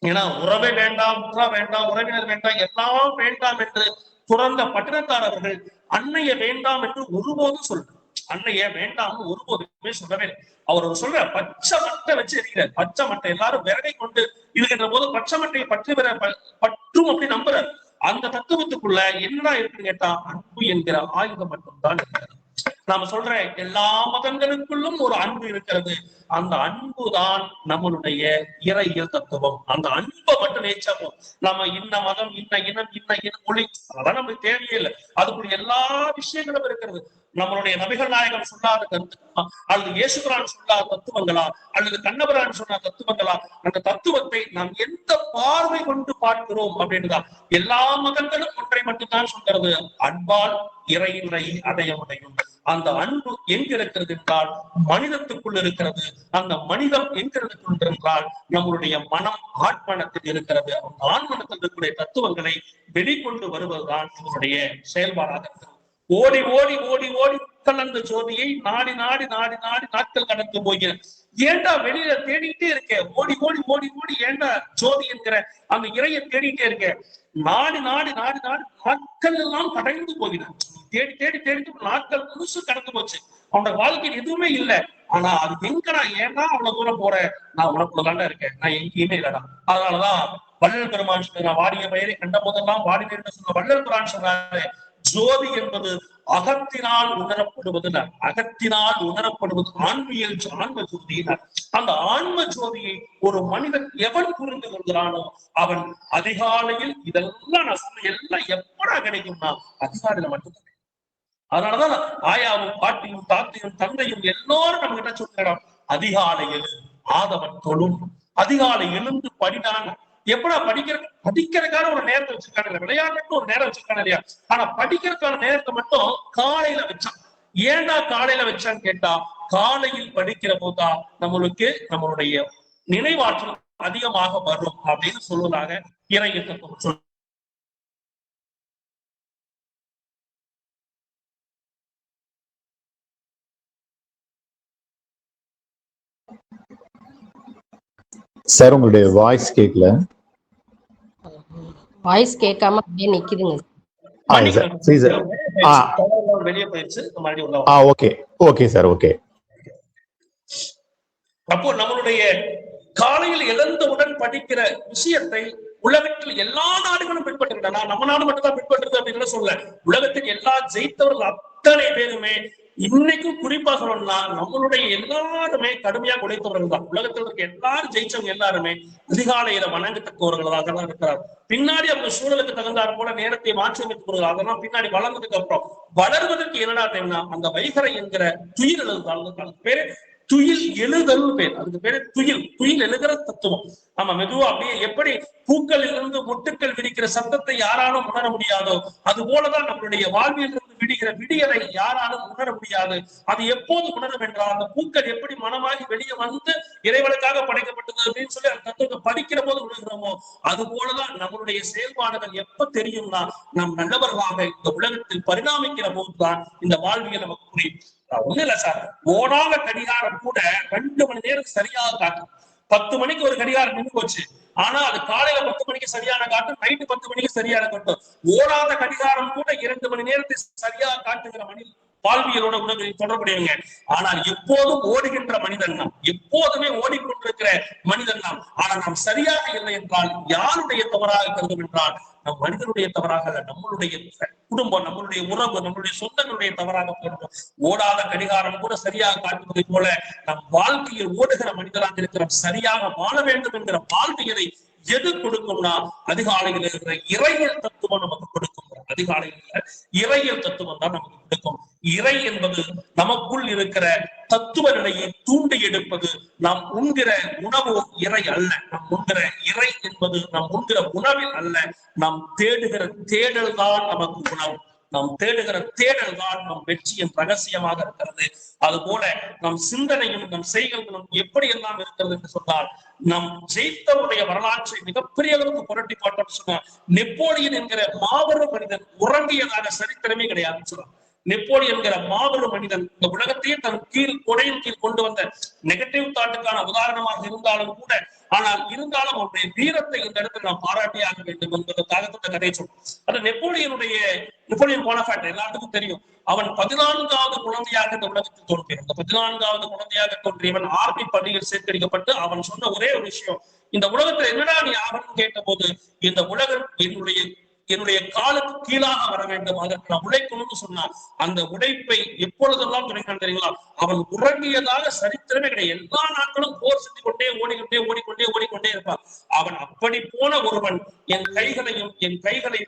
ஏன்னா உறவே வேண்டாம், உறவினர் வேண்டாம், எல்லாம் வேண்டாம் என்று துறந்த பட்டினத்தார் அவர்கள் அன்னைய வேண்டாம் என்று ஒருபோதும் சொல்றார். அன்னைய வேண்டாம் ஒருபோதுமே சொல்லவே இல்லை. அவர் சொல்ற பச்சை மட்டை வச்சு இருக்கிறார். பச்சை மட்டை எல்லாரும் விறகை கொண்டு இருக்கின்ற போது பச்சை மட்டையை பற்றும் அப்படி நம்புறாரு. அந்த தத்துவத்துக்குள்ள என்னடா இருக்குன்னு கேட்டா அன்பு என்கிற ஆயுதம் மட்டும்தான் இருக்கிறது. நாம சொல்ற எல்லா மதங்களுக்குள்ளும் ஒரு அன்பு இருக்கிறது. அந்த அன்பு தான் நம்மளுடைய இறையியல் தத்துவம். அந்த அன்பை மட்டும் நேச்சப்போம். நம்ம இன்ன மதம், இன்ன இனம், இன்ன மொழி அதெல்லாம் நமக்கு தேவையே இல்லை. அதுக்குள்ள எல்லா விஷயங்களும் இருக்கிறது. நம்மளுடைய நபிகள் நாயகம் சொல்லாத கருத்துக்களா, அல்லது இயேசுபிரான் சொல்லாத தத்துவங்களா, அல்லது கண்ணபிரான் சொன்ன தத்துவங்களா, அந்த தத்துவத்தை நாம் எந்த பார்வை கொண்டு பார்க்கிறோம் அப்படின்னுதான். எல்லா மதங்களும் ஒன்றை மட்டும்தான் சொல்கிறது, அன்பால் இறையினை அடைய முடியும். அந்த அன்பு எங்க இருக்கிறது என்றால் மனிதத்துக்குள் இருக்கிறது. அந்த மனிதம் எங்கிருக்குள் என்றால் நம்மளுடைய மனம் ஆட்மனத்தில் இருக்கிறது. அந்த ஆண்மனத்தில் இருக்கக்கூடிய தத்துவங்களை வெளிக்கொண்டு வருவதுதான் நம்மளுடைய செயல்பாடாக இருக்கிறது. ஓடி ஓடி ஓடி ஓடி கலந்த ஜோதியை நாடி நாடி நாடி நாடி நாட்கள் கடந்து போகிறேன். ஏண்டா வெளியில தேடிக்கிட்டே இருக்கேன், ஓடி ஓடி ஓடி ஓடி ஏண்டா ஜோதி என்கிற அந்த இறையை தேடிக்கிட்டே இருக்கேன். நாடி நாடி நாடி நாடி நாட்கள் எல்லாம் கடந்து போகிறேன். தேடி தேடி தேடி நாட்கள் முழுசு கடந்து போச்சு. அவனோட வாழ்க்கையில் எதுவுமே இல்லை. ஆனா அது எங்கடா, ஏன்னா அவ்வளவு தூரம் போற, நான் உனக்குள்ளதாண்டா இருக்கேன், நான் எங்கேயுமே இல்லடா. அதனாலதான் வள்ளல் பெருமான் சொன்ன வாடிய பெயரை கண்ட போதெல்லாம் வாடினேன் சொன்ன வள்ளல் பெருமான் சொன்னாரு, ஜோதி என்பது அகத்தினால் உணரப்படுவது, அகத்தினால் உணரப்படுவது ஆன்மீக ஆன்ம ஜோதியினர். அந்த ஆன்ம ஜோதியை ஒரு மனிதன் எவன் புரிந்து கொள்கிறானோ அவன் அதிகாலையில், இதெல்லாம் நான் சொன்ன எல்லாம் எப்படா கிடைக்கும்னா அதிகாலையில மட்டும்தான். அதனாலதான் ஆயாவும் பாட்டியும் தாத்தையும் தந்தையும் எல்லாரும் நம்ம கிட்ட சொல்லிடலாம், அதிகாலையில் ஆதவன் தொழும், அதிகாலை எழுந்து படினாங்க. எப்படா படிக்கிறதுக்கான ஒரு நேரத்தை வச்சிருக்காங்க, விளையாட்டுக்கு ஒரு நேரம் வச்சிருக்காங்க இல்லையா? ஆனா படிக்கிறதுக்கான நேரத்தை மட்டும் காலையில வச்சான். ஏன்டா காலையில வச்சான்னு கேட்டா, காலையில் படிக்கிற போதுதான் நம்மளுடைய நினைவாற்றல் அதிகமாக வரும் அப்படின்னு சொல்வதாக இறையத்தம் சொல். சார் உங்களுடைய வாய்ஸ் கேட்கல. வாய்ஸ் கேட்காம அப்படியே நிக்குதுங்க. வெளியே போயிடுச்சு. Okay okay sir, okay. அப்போ நம்மளுடைய காலையில் எழுந்தவுடன் படிக்கிற விஷயத்தை உலகத்தில் எல்லா நாடுகளும் பின்பற்றுகின்றன. நம்ம நாடு மட்டும் தான் பின்பற்றுது அப்படின்னு சொல்ல, உலகத்தில் எல்லா ஜெயித்தவர்கள் அத்தனை பேருமே இன்னைக்கும் குறிப்பா சொல்லணும்னா நம்மளுடைய எல்லாருமே கடுமையாக உழைத்தவர்கள் தான். உலகத்தில் இருக்க எல்லாரும் ஜெயிச்சவங்க எல்லாருமே அதிகாலையில வணங்கத்தக்கவர்களாக தான் இருக்கிறார். பின்னாடி அவங்க சூழலுக்கு தகுந்தாற் போல நேரத்தை மாற்றி அமைத்துக் கொள்கிறார். அதெல்லாம் பின்னாடி வளர்ந்ததுக்கு அப்புறம் வளர்வதற்கு என்னடா டைம்னா அந்த வைகரை என்கிற துயில் எழுதுதால் பேரு துயில் எழுதல் பேர். அதுக்கு பேரு துயில் எழுதுகிற தத்துவம். ஆமா, மெதுவா அப்படியே எப்படி பூக்களில் இருந்து மொட்டுக்கள் விரிக்கிற சத்தத்தை யாராலும் உணர முடியாதோ அது போலதான் நம்மளுடைய வாழ்வில் இருந்து விடுகிற விடியலை யாராலும் உணர முடியாது. அது எப்போது உணரும் என்றால் அந்த பூக்கள் எப்படி மனமாகி வெளியே வந்து இறைவனுக்காக படைக்கப்பட்டது அப்படின்னு சொல்லி அந்த தத்துவத்தை படிக்கிற போது உணர்கிறோமோ அது போலதான் நம்மளுடைய செயல்பாடுகள் எப்ப தெரியும்னா நாம் நல்லவர்களாக இந்த உலகத்தில் பரிணாமிக்கிற போதுதான் இந்த வாழ்வியல் நமக்கு புரியும். ஒண்ணு இல்ல சார், ஓடாத கடிகாரம் கூட 2 மணி நேரம் சரியாக காட்டும். 10 மணிக்கு ஒரு கடிகாரம் நின்று போச்சு, ஆனா அது காலையில 10 மணிக்கு சரியான காட்டும், நைட்டு 10 மணிக்கு சரியான காட்டும். ஓடாத கடிகாரம் கூட 2 மணி நேரத்தை சரியாக காட்டுகிற மனித வாழ்வியலோட தொடர்புடையவங்க. ஆனால் எப்போதும் ஓடுகின்ற மனிதன் நாம், எப்போதுமே ஓடிக்கொண்டிருக்கிற மனிதன் நாம். ஆனால் நாம் சரியாக இல்லை என்றால் யாருடைய தவறாக கருதும் என்றால் நம் மனிதனுடைய தவறாக அல்ல, நம்மளுடைய குடும்பம், நம்மளுடைய உறவு, நம்மளுடைய சொந்தங்களுடைய தவறாக கருதும். ஓடாத கடிகாரம் கூட சரியாக காட்டுவதை போல நம் வாழ்க்கையில் ஓடுகிற மனிதராக இருக்கிற சரியாக வாழ வேண்டும் என்கிற வாழ்வியலை எது கொடுக்கும்னா அதிகாலையில் இருக்கிற இறையியல் தத்துவம் நமக்கு கொடுக்கும். அதிகாலையில் இறையியல் தத்துவம் தான் நமக்கு கொடுக்கும். இறை என்பது நமக்குள் இருக்கிற தத்துவ நிலையை தூண்டி எடுப்பது. நாம் உண்கிற உணவு இறை அல்ல, நாம் உண்கிற இறை என்பது நாம் உண்கிற உணவில் அல்ல, நாம் தேடுகிற தேடல் தான் நமக்கு உணவு. நாம் தேடுகிற தேடல் தான் நம் வெற்றியின் ரகசியமாக இருக்கிறது. அது போல நம் சிந்தனையும் நம் செய்கைகளும் எப்படி எல்லாம் இருக்கிறது என்று சொன்னால், நம் ஜெயித்தவருடைய வரலாற்றை மிகப்பெரிய அளவுக்கு புரட்டி போட்டோம்னு சொன்னா, நெப்போலியன் என்கிற மாபெரும் மனிதன் உறங்கியதாக சரித்திரமே கிடையாதுன்னு சொல்றாங்க. நெப்போலியன் என்கிற மாபெரும் மனிதன் இந்த உலகத்தையே தன் கொடையின் கீழ் கொண்டு வந்த நெகட்டிவ் தாட்டுக்கான உதாரணமாக இருந்தாலும் கூட, ஆனால் இருந்தாலும் அவருடைய வீரத்தை இந்த இடத்துல நாம் பாராட்டியாக வேண்டும் என்பதற்காக இந்த கதையை சொல்றோம். அது நெப்போலியன் போனபார்ட் எல்லாத்துக்கும் தெரியும். அவன் 14வது குழந்தையாக இந்த உலகத்தில் தோன்றியவன். இந்த 14வது குழந்தையாக தோன்றியவன் ஆர்மி பள்ளியில் சேர்த்தெடுக்கப்பட்டு அவன் சொன்ன ஒரே ஒரு விஷயம், இந்த உலகத்துல என்னடா நீ ஆகணும்னு கேட்ட போது, இந்த உலகம் என்னுடைய காலுக்கு கீழாக வர வேண்டும், அதற்கு நான் உழைக்கணும்னு சொன்னான். அந்த உழைப்பை எப்பொழுதெல்லாம் துணைக்கான் தெரியுங்களா? அவன் உறங்கியதாக சரித்திரமே கிடையாது. எல்லா நாட்களும் போர் செஞ்சு கொண்டே ஓடிக்கொண்டே இருப்பான். அவன் அப்படி போன ஒருவன் என் கைகளை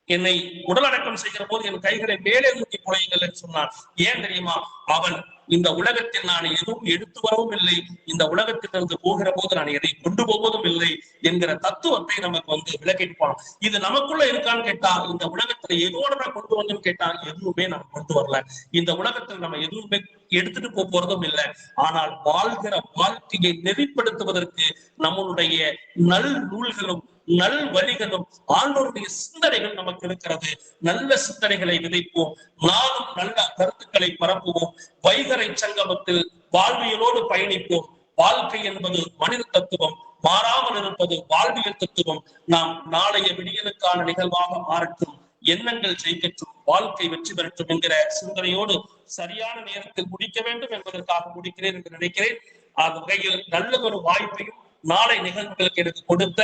என்னை உடல் அடக்கம் செய்கிற போது என் கைகளை மேலே தூக்கி குலையுங்கள் என்று சொன்னான். ஏன் தெரியுமா? அவன் இந்த உலகத்தில் நான் எதுவும் எடுத்து வரவும் இல்லை, இந்த உலகத்திலிருந்து போகிற போது நான் எதை கொண்டு போவதும் இல்லை என்கிற தத்துவத்தை நமக்கு விளக்கிட்டு போனோம். இது நமக்குள்ள இருக்கான்னு கேட்டா, இந்த உலகத்துல எதோட நான் கொண்டு வந்தோம்னு கேட்டா எதுவுமே நம்ம கொண்டு வரல. இந்த உலகத்தில் நம்ம எதுவுமே எடுத்துட்டு போறதும் இல்லை. ஆனால் வாழ்கிற வாழ்க்கையை நெறிப்படுத்துவதற்கு நம்மளுடைய நல் நூல்களும் நல் வழிகளும் ஆண்டோருடைய சிந்தனைகள் நமக்கு இருக்கிறது. நல்ல சிந்தனைகளை விதைப்போம், நானும் நல்ல கருத்துக்களை பரப்புவோம், வைகரை சங்கமத்தில் வாழ்வியலோடு பயணிப்போம். வாழ்க்கை என்பது மனித தத்துவம், மாறாமல் இருப்பது வாழ்வியல் தத்துவம். நாம் நாளைய விடியலுக்கான நிகழ்வாக மாறட்டும், எண்ணங்கள் ஜெயிக்கட்டும், வாழ்க்கை வெற்றி பெறட்டும் என்கிற சிந்தனையோடு சரியான நேரத்தில் முடிக்க வேண்டும் என்பதற்காக முடிக்கிறேன் என்று நினைக்கிறேன். அந்த வகையில் நல்லதொரு வாய்ப்பையும் நாளை நிகழ்வுகளுக்கு எனக்கு கொடுத்த,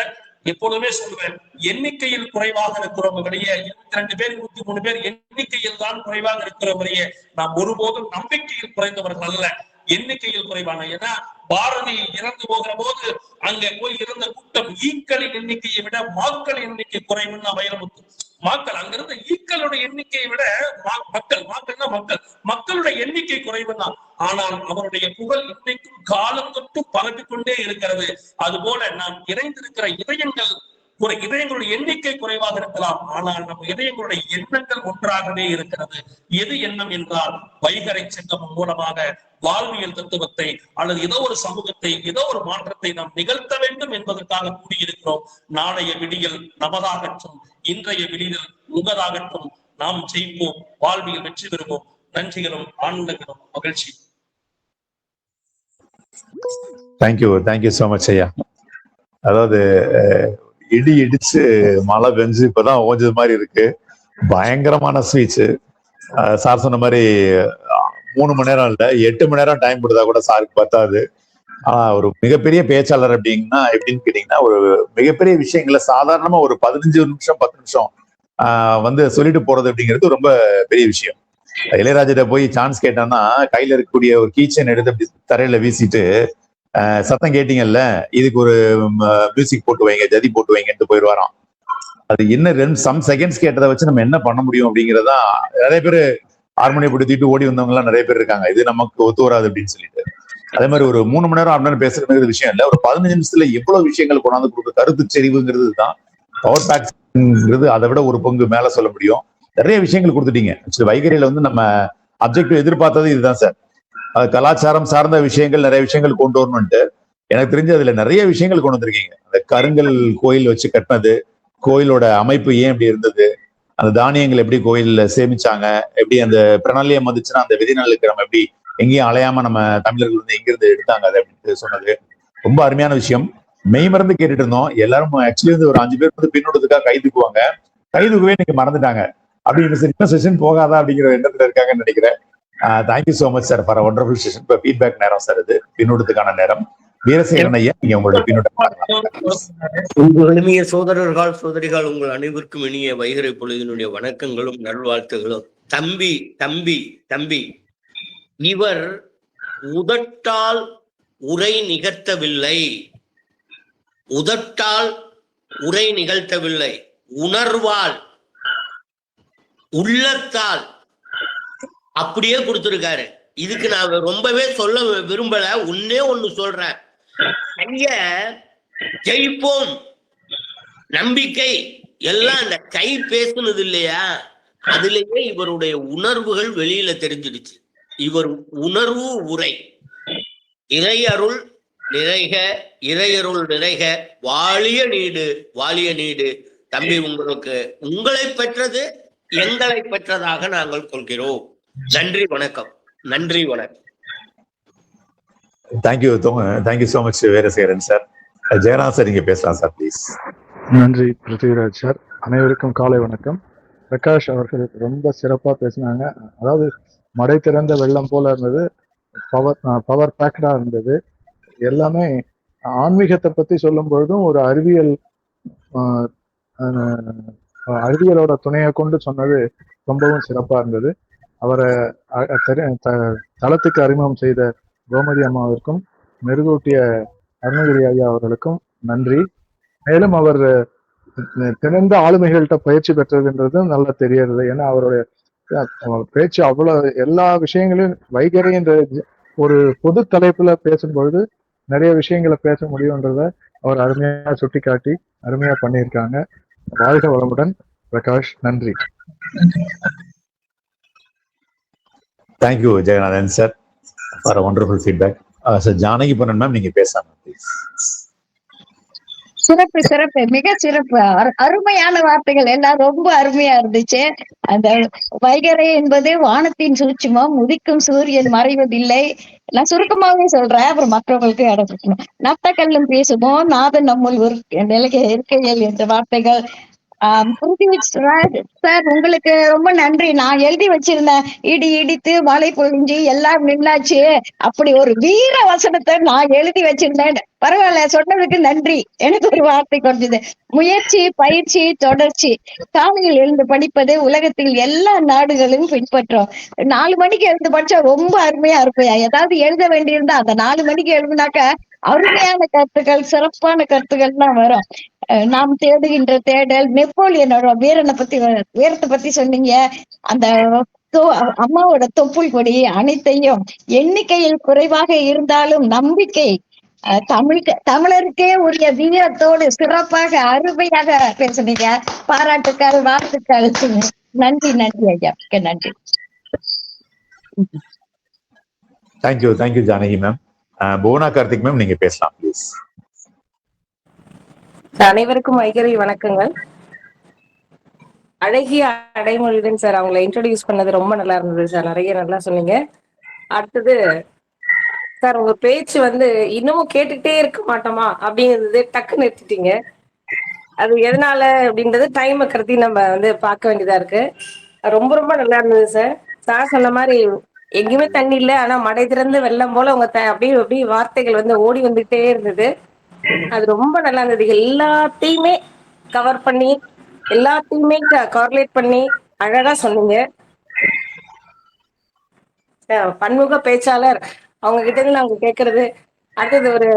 எப்பொழுதுமே சொல்லுவேன், எண்ணிக்கையில் குறைவாக இருக்கிறவங்களையே 22 பேர் 23 பேர் எண்ணிக்கையில் தான் குறைவாக இருக்கிறவங்களையே நாம் ஒருபோதும் நம்பிக்கையில் குறைந்தவர்கள் அல்ல, எண்ணிக்கையில் குறைவான. ஏன்னா பாரதி இறந்து போகிற போது அங்க போய் இருந்த கூட்டம் ஈக்களின் எண்ணிக்கையை விட மாக்களின் எண்ணிக்கை குறைவுன்னு வைரமுத்து. மக்கள் அங்கிருந்த ஈக்களுடைய எண்ணிக்கையை விட மக்களுடைய எண்ணிக்கை குறைவு தான். ஆனால் அவருடைய புகழ் இன்னைக்கும் காலம் தொட்டு பரப்பிக் கொண்டே இருக்கிறது. அதுபோல நாம் இணைந்திருக்கிற இதயங்களுடைய எண்ணிக்கை குறைவாக இருக்கலாம், ஆனால் நம்ம இதயங்களுடைய எண்ணங்கள் ஒன்றாகவே இருக்கிறது. எது எண்ணம் என்றால், வைகரை சங்கமம் மூலமாக வாழ்வியல் தத்துவத்தை அல்லது ஏதோ ஒரு சமூகத்தை, ஏதோ ஒரு மாற்றத்தை நாம் நிகழ்த்த வேண்டும் என்பதற்காக கூடியிருக்கிறோம். நாளைய விடியல் நமதாகட்டும், இன்றைய விடியல் உங்கதாகட்டும். நாம் ஜெயிப்போம், வாழ்வியல் வெற்றி பெறுவோம். நன்றிகளும் ஆனந்தங்களும் மகிழ்ச்சி. தேங்க்யூ சோ மச் ஐயா. அதாவது இடி இடிச்சு மழை பெஞ்சு இப்பதான் ஓஞ்சது மாதிரி இருக்கு. பயங்கரமான ஸ்பீச். சார் சொன்ன மாதிரி 3 மணி நேரம் இல்ல, 8 மணி நேரம் டைம் கொடுத்தா கூட சாருக்கு பத்தாது. ஒரு மிகப்பெரிய பேச்சாளர் எப்படின்னு கேட்டீங்கன்னா, ஒரு மிகப்பெரிய விஷயங்களை சாதாரணமா ஒரு 15 நிமிஷம் 10 நிமிஷம் சொல்லிட்டு போறது அப்படிங்கிறது ரொம்ப பெரிய விஷயம். இளையராஜிட்ட போய் சான்ஸ் கேட்டான்னா, கையில இருக்கக்கூடிய ஒரு கீச்சன் எடுத்து அப்படி தரையில வீசிட்டு, சத்தம் கேட்டீங்கல்ல, இதுக்கு ஒரு மியூசிக் போட்டு வைங்க, ஜதி போட்டு வைங்கன்னு போயிடுவாராம். அது என்ன சம் செகண்ட்ஸ் கேட்டதை வச்சு நம்ம என்ன பண்ண முடியும் அப்படிங்கிறதா. நிறைய பேர் ஹார்மோனியம் போட்டு ஓடி வந்தவங்க எல்லாம் நிறைய பேர் இருக்காங்க, இது நமக்கு ஒத்து வராது அப்படின்னு சொல்லிட்டு. அதே மாதிரி ஒரு 3 மணி நேரம் 6 மணி நேரம் பேசுறது விஷயம் இல்ல, ஒரு 15 நிமிஷத்துல எவ்வளவு விஷயங்கள் கொண்டாந்து கொடுக்க. கருத்து செறிவுங்கிறது தான் பவர் பேக்ங்கிறது, அதை விட ஒரு பங்கு மேல சொல்ல முடியும். நிறைய விஷயங்கள் கொடுத்துட்டீங்க. வைகரையில நம்ம அப்ஜெக்டிவ் எதிர்பார்த்தது இதுதான் சார். கலாச்சாரம் சார்ந்த விஷயங்கள் நிறைய விஷயங்கள் கொண்டு வரணும்ட்டு எனக்கு தெரிஞ்சு அதுல நிறைய விஷயங்கள் கொண்டு வந்திருக்கீங்க. அந்த கருங்கல் கோயில் வச்சு கட்டினது, கோயிலோட அமைப்பு ஏன் இப்படி இருந்தது, அந்த தானியங்கள் எப்படி கோயில்ல சேமிச்சாங்க, எப்படி அந்த பிரணாலியம் வந்துச்சுன்னா அந்த விதிநாளுக்கு நம்ம எப்படி எங்கேயும் அலையாம நம்ம தமிழர்கள் எங்கிருந்து எடுத்தாங்க அதை அப்படின்னு சொன்னது ரொம்ப அருமையான விஷயம். மெய் மறந்து கேட்டுட்டு இருந்தோம். எல்லாரும் ஆக்சுவலி ஒரு 5 பேர் பின்னோட்டத்துக்காக கை தூக்குவாங்க, கை தூக்கவே நீங்க மறந்துட்டாங்க அப்படின்னு செஷன் போகாதா அப்படிங்கிற எண்ணத்துல இருக்காங்கன்னு நினைக்கிறேன். Thank you so much sir for wonderful session. இப்போ ஃபீட்பேக் நேரம் சார், இது பின்னோட்டத்துக்கான நேரம். வீரசேகரன் ஐயா, நீங்க உங்களுடைய பின்னோட்டம். இனிய சோதரர்கள் சோதரிகள், உங்கள் அனைவருக்கும் இனிய வைகரை பொழுதினுடைய வணக்கங்களும் நல்வாழ்த்துகளும். தம்பி தம்பி தம்பி, இவர் உதட்டால் உரை நிகழ்த்தவில்லை, உணர்வால் உள்ளத்தால் அப்படியே கொடுத்திருக்காரு. இதுக்கு நான் ரொம்பவே சொல்ல விரும்பல, ஒண்ணு சொல்றேன். ஐய ஜெயிப்போம், நம்பிக்கை எல்லாம் அந்த கை பேசுனது இல்லையா, அதுலயே இவருடைய உணர்வுகள் வெளியில தெரிஞ்சிடுச்சு. இவர் உணர்வு உரை. இறையருள் நிறைக, இறையருள் நிறைக, வாழிய நீடு. தம்பி, உங்களை பெற்றது எங்களை பெற்றதாக நாங்கள் கொள்கிறோம். நன்றி வணக்கம். Thank you so much Veerasekaran sir. Jayaram sir, நீங்க பேசலாம் சார் ப்ளீஸ். நன்றி பிருத்திவிராஜ் சார். அனைவருக்கும் காலை வணக்கம். பிரகாஷ் அவர்கள் ரொம்ப சிறப்பா பேசினாங்க. அதாவது மடை திறந்த வெள்ளம் போல இருந்தது, பவர் பேக்டா இருந்தது. எல்லாமே ஆன்மீகத்தை பத்தி சொல்லும் பொழுதும் ஒரு அறிவியலோட துணையை கொண்டு சொன்னது ரொம்பவும் சிறப்பா இருந்தது. அவரை தளத்துக்கு அறிமுகம் செய்த கோமதி அம்மாவிற்கும் மெருகூட்டிய அருணகிரி ஐயா அவர்களுக்கும் நன்றி. மேலும் அவர் திறந்த ஆளுமைகள்கிட்ட பயிற்சி பெற்றதுன்றதும் நல்லா தெரியறது. ஏன்னா அவருடைய பேச்சு அவ்வளவு எல்லா விஷயங்களையும் வைகறை என்ற ஒரு பொது தலைப்புல பேசும்பொழுது நிறைய விஷயங்களை பேச முடியும்ன்றத அவர் அருமையா சுட்டி காட்டி அருமையா பண்ணியிருக்காங்க. வாழ்க வளமுடன் பிரகாஷ். நன்றி. Thank you Jagannathan sir for wonderful feedback. Sir Janaki Ponnan ma'am, நீங்க பேசலாம் ப்ளீஸ். சிறப்பு சிறப்பு, மிக சிறப்பு. அருமையான வார்த்தைகள் எல்லாம் ரொம்ப அருமையா இருந்துச்சு. அந்த வைகறை என்பது வானத்தின் சூட்சுமம், உதிக்கும் சூரியன் மறைவதில்லை. நான் சுருக்கமாவே சொல்றேன், அப்புறம் மற்றவங்களுக்கு இடம் கொடுக்கணும். நட்டக்கல்லும் பேசுமோ நாதன் நம்முள் ஒரு நிலைய இருக்கையில் என்ற வார்த்தைகள். சார் உங்களுக்கு ரொம்ப நன்றி. நான் எழுதி வச்சிருந்தேன், இடி இடித்து மழை பொழிஞ்சு எல்லாம் நின்னாச்சு, அப்படி ஒரு வீர வசனத்தை நான் எழுதி வச்சிருந்தேன். பரவாயில்ல, சொன்னதுக்கு நன்றி. எனக்கு ஒரு வார்த்தை கொஞ்சது. முயற்சி, பயிற்சி, தொடர்ச்சி. காலையில் எழுந்து படிப்பது உலகத்தில் எல்லா நாடுகளும் பின்பற்றும். 4 மணிக்கு எழுந்து படிச்சா ரொம்ப அருமையா இருப்பையா. ஏதாவது எழுத வேண்டியிருந்தா அந்த 4 மணிக்கு எழுதுனாக்க அருமையான கருத்துக்கள், சிறப்பான கருத்துக்கள் தான் வரும். நாம் தேடுகின்ற தேடல். நெப்போலியனோட வீரத்தை பத்தி சொன்னீங்க. அந்த அம்மாவோட தொப்புள் கொடி அனைத்தையும் எண்ணிக்கையில் குறைவாக இருந்தாலும் நம்பிக்கை, தமிழருக்கே உரிய வீரத்தோடு சிறப்பாக அருமையாக பேசுனீங்க. பாராட்டுக்கள், வாழ்த்துக்கள். நன்றி நன்றி ஐயா, நன்றி. Thank you Janaki ma'am. Bhuvana Karthik ma'am, நீங்க பேசலாம் ப்ளீஸ். அனைவருக்கும் வைகறை வணக்கங்கள். அழகிய அடைமொழிதான் சார், அவங்களை இன்ட்ரோடியூஸ் பண்ணது ரொம்ப நல்லா இருந்தது சார். நிறைய நல்லா சொன்னீங்க. அடுத்தது சார், உங்க பேச்சு இன்னமும் கேட்டுக்கிட்டே இருக்க மாட்டோமா அப்படிங்கிறது டக்குன்னு நிறுத்திட்டீங்க. அது எதனால அப்படின்றது டைம் கருதி நம்ம பார்க்க வேண்டியதா இருக்கு. ரொம்ப ரொம்ப நல்லா இருந்தது சார். சார் சொன்ன மாதிரி எங்கேயுமே தண்ணி இல்லை, ஆனா மடை திறந்து வெள்ளம் போல உங்க அப்படியே அப்படியே வார்த்தைகள் ஓடி வந்துகிட்டே இருந்தது. அது ரொம்ப நல்லா இருந்தது. எல்லாத்தையுமே கவர் பண்ணி எல்லாத்தையுமே கார்லேட் பண்ணி அழகா சொன்னீங்க. பன்முக பேச்சாளர், அவங்க கிட்ட இருந்து நாங்க கேட்கறது, அடுத்தது ஒரு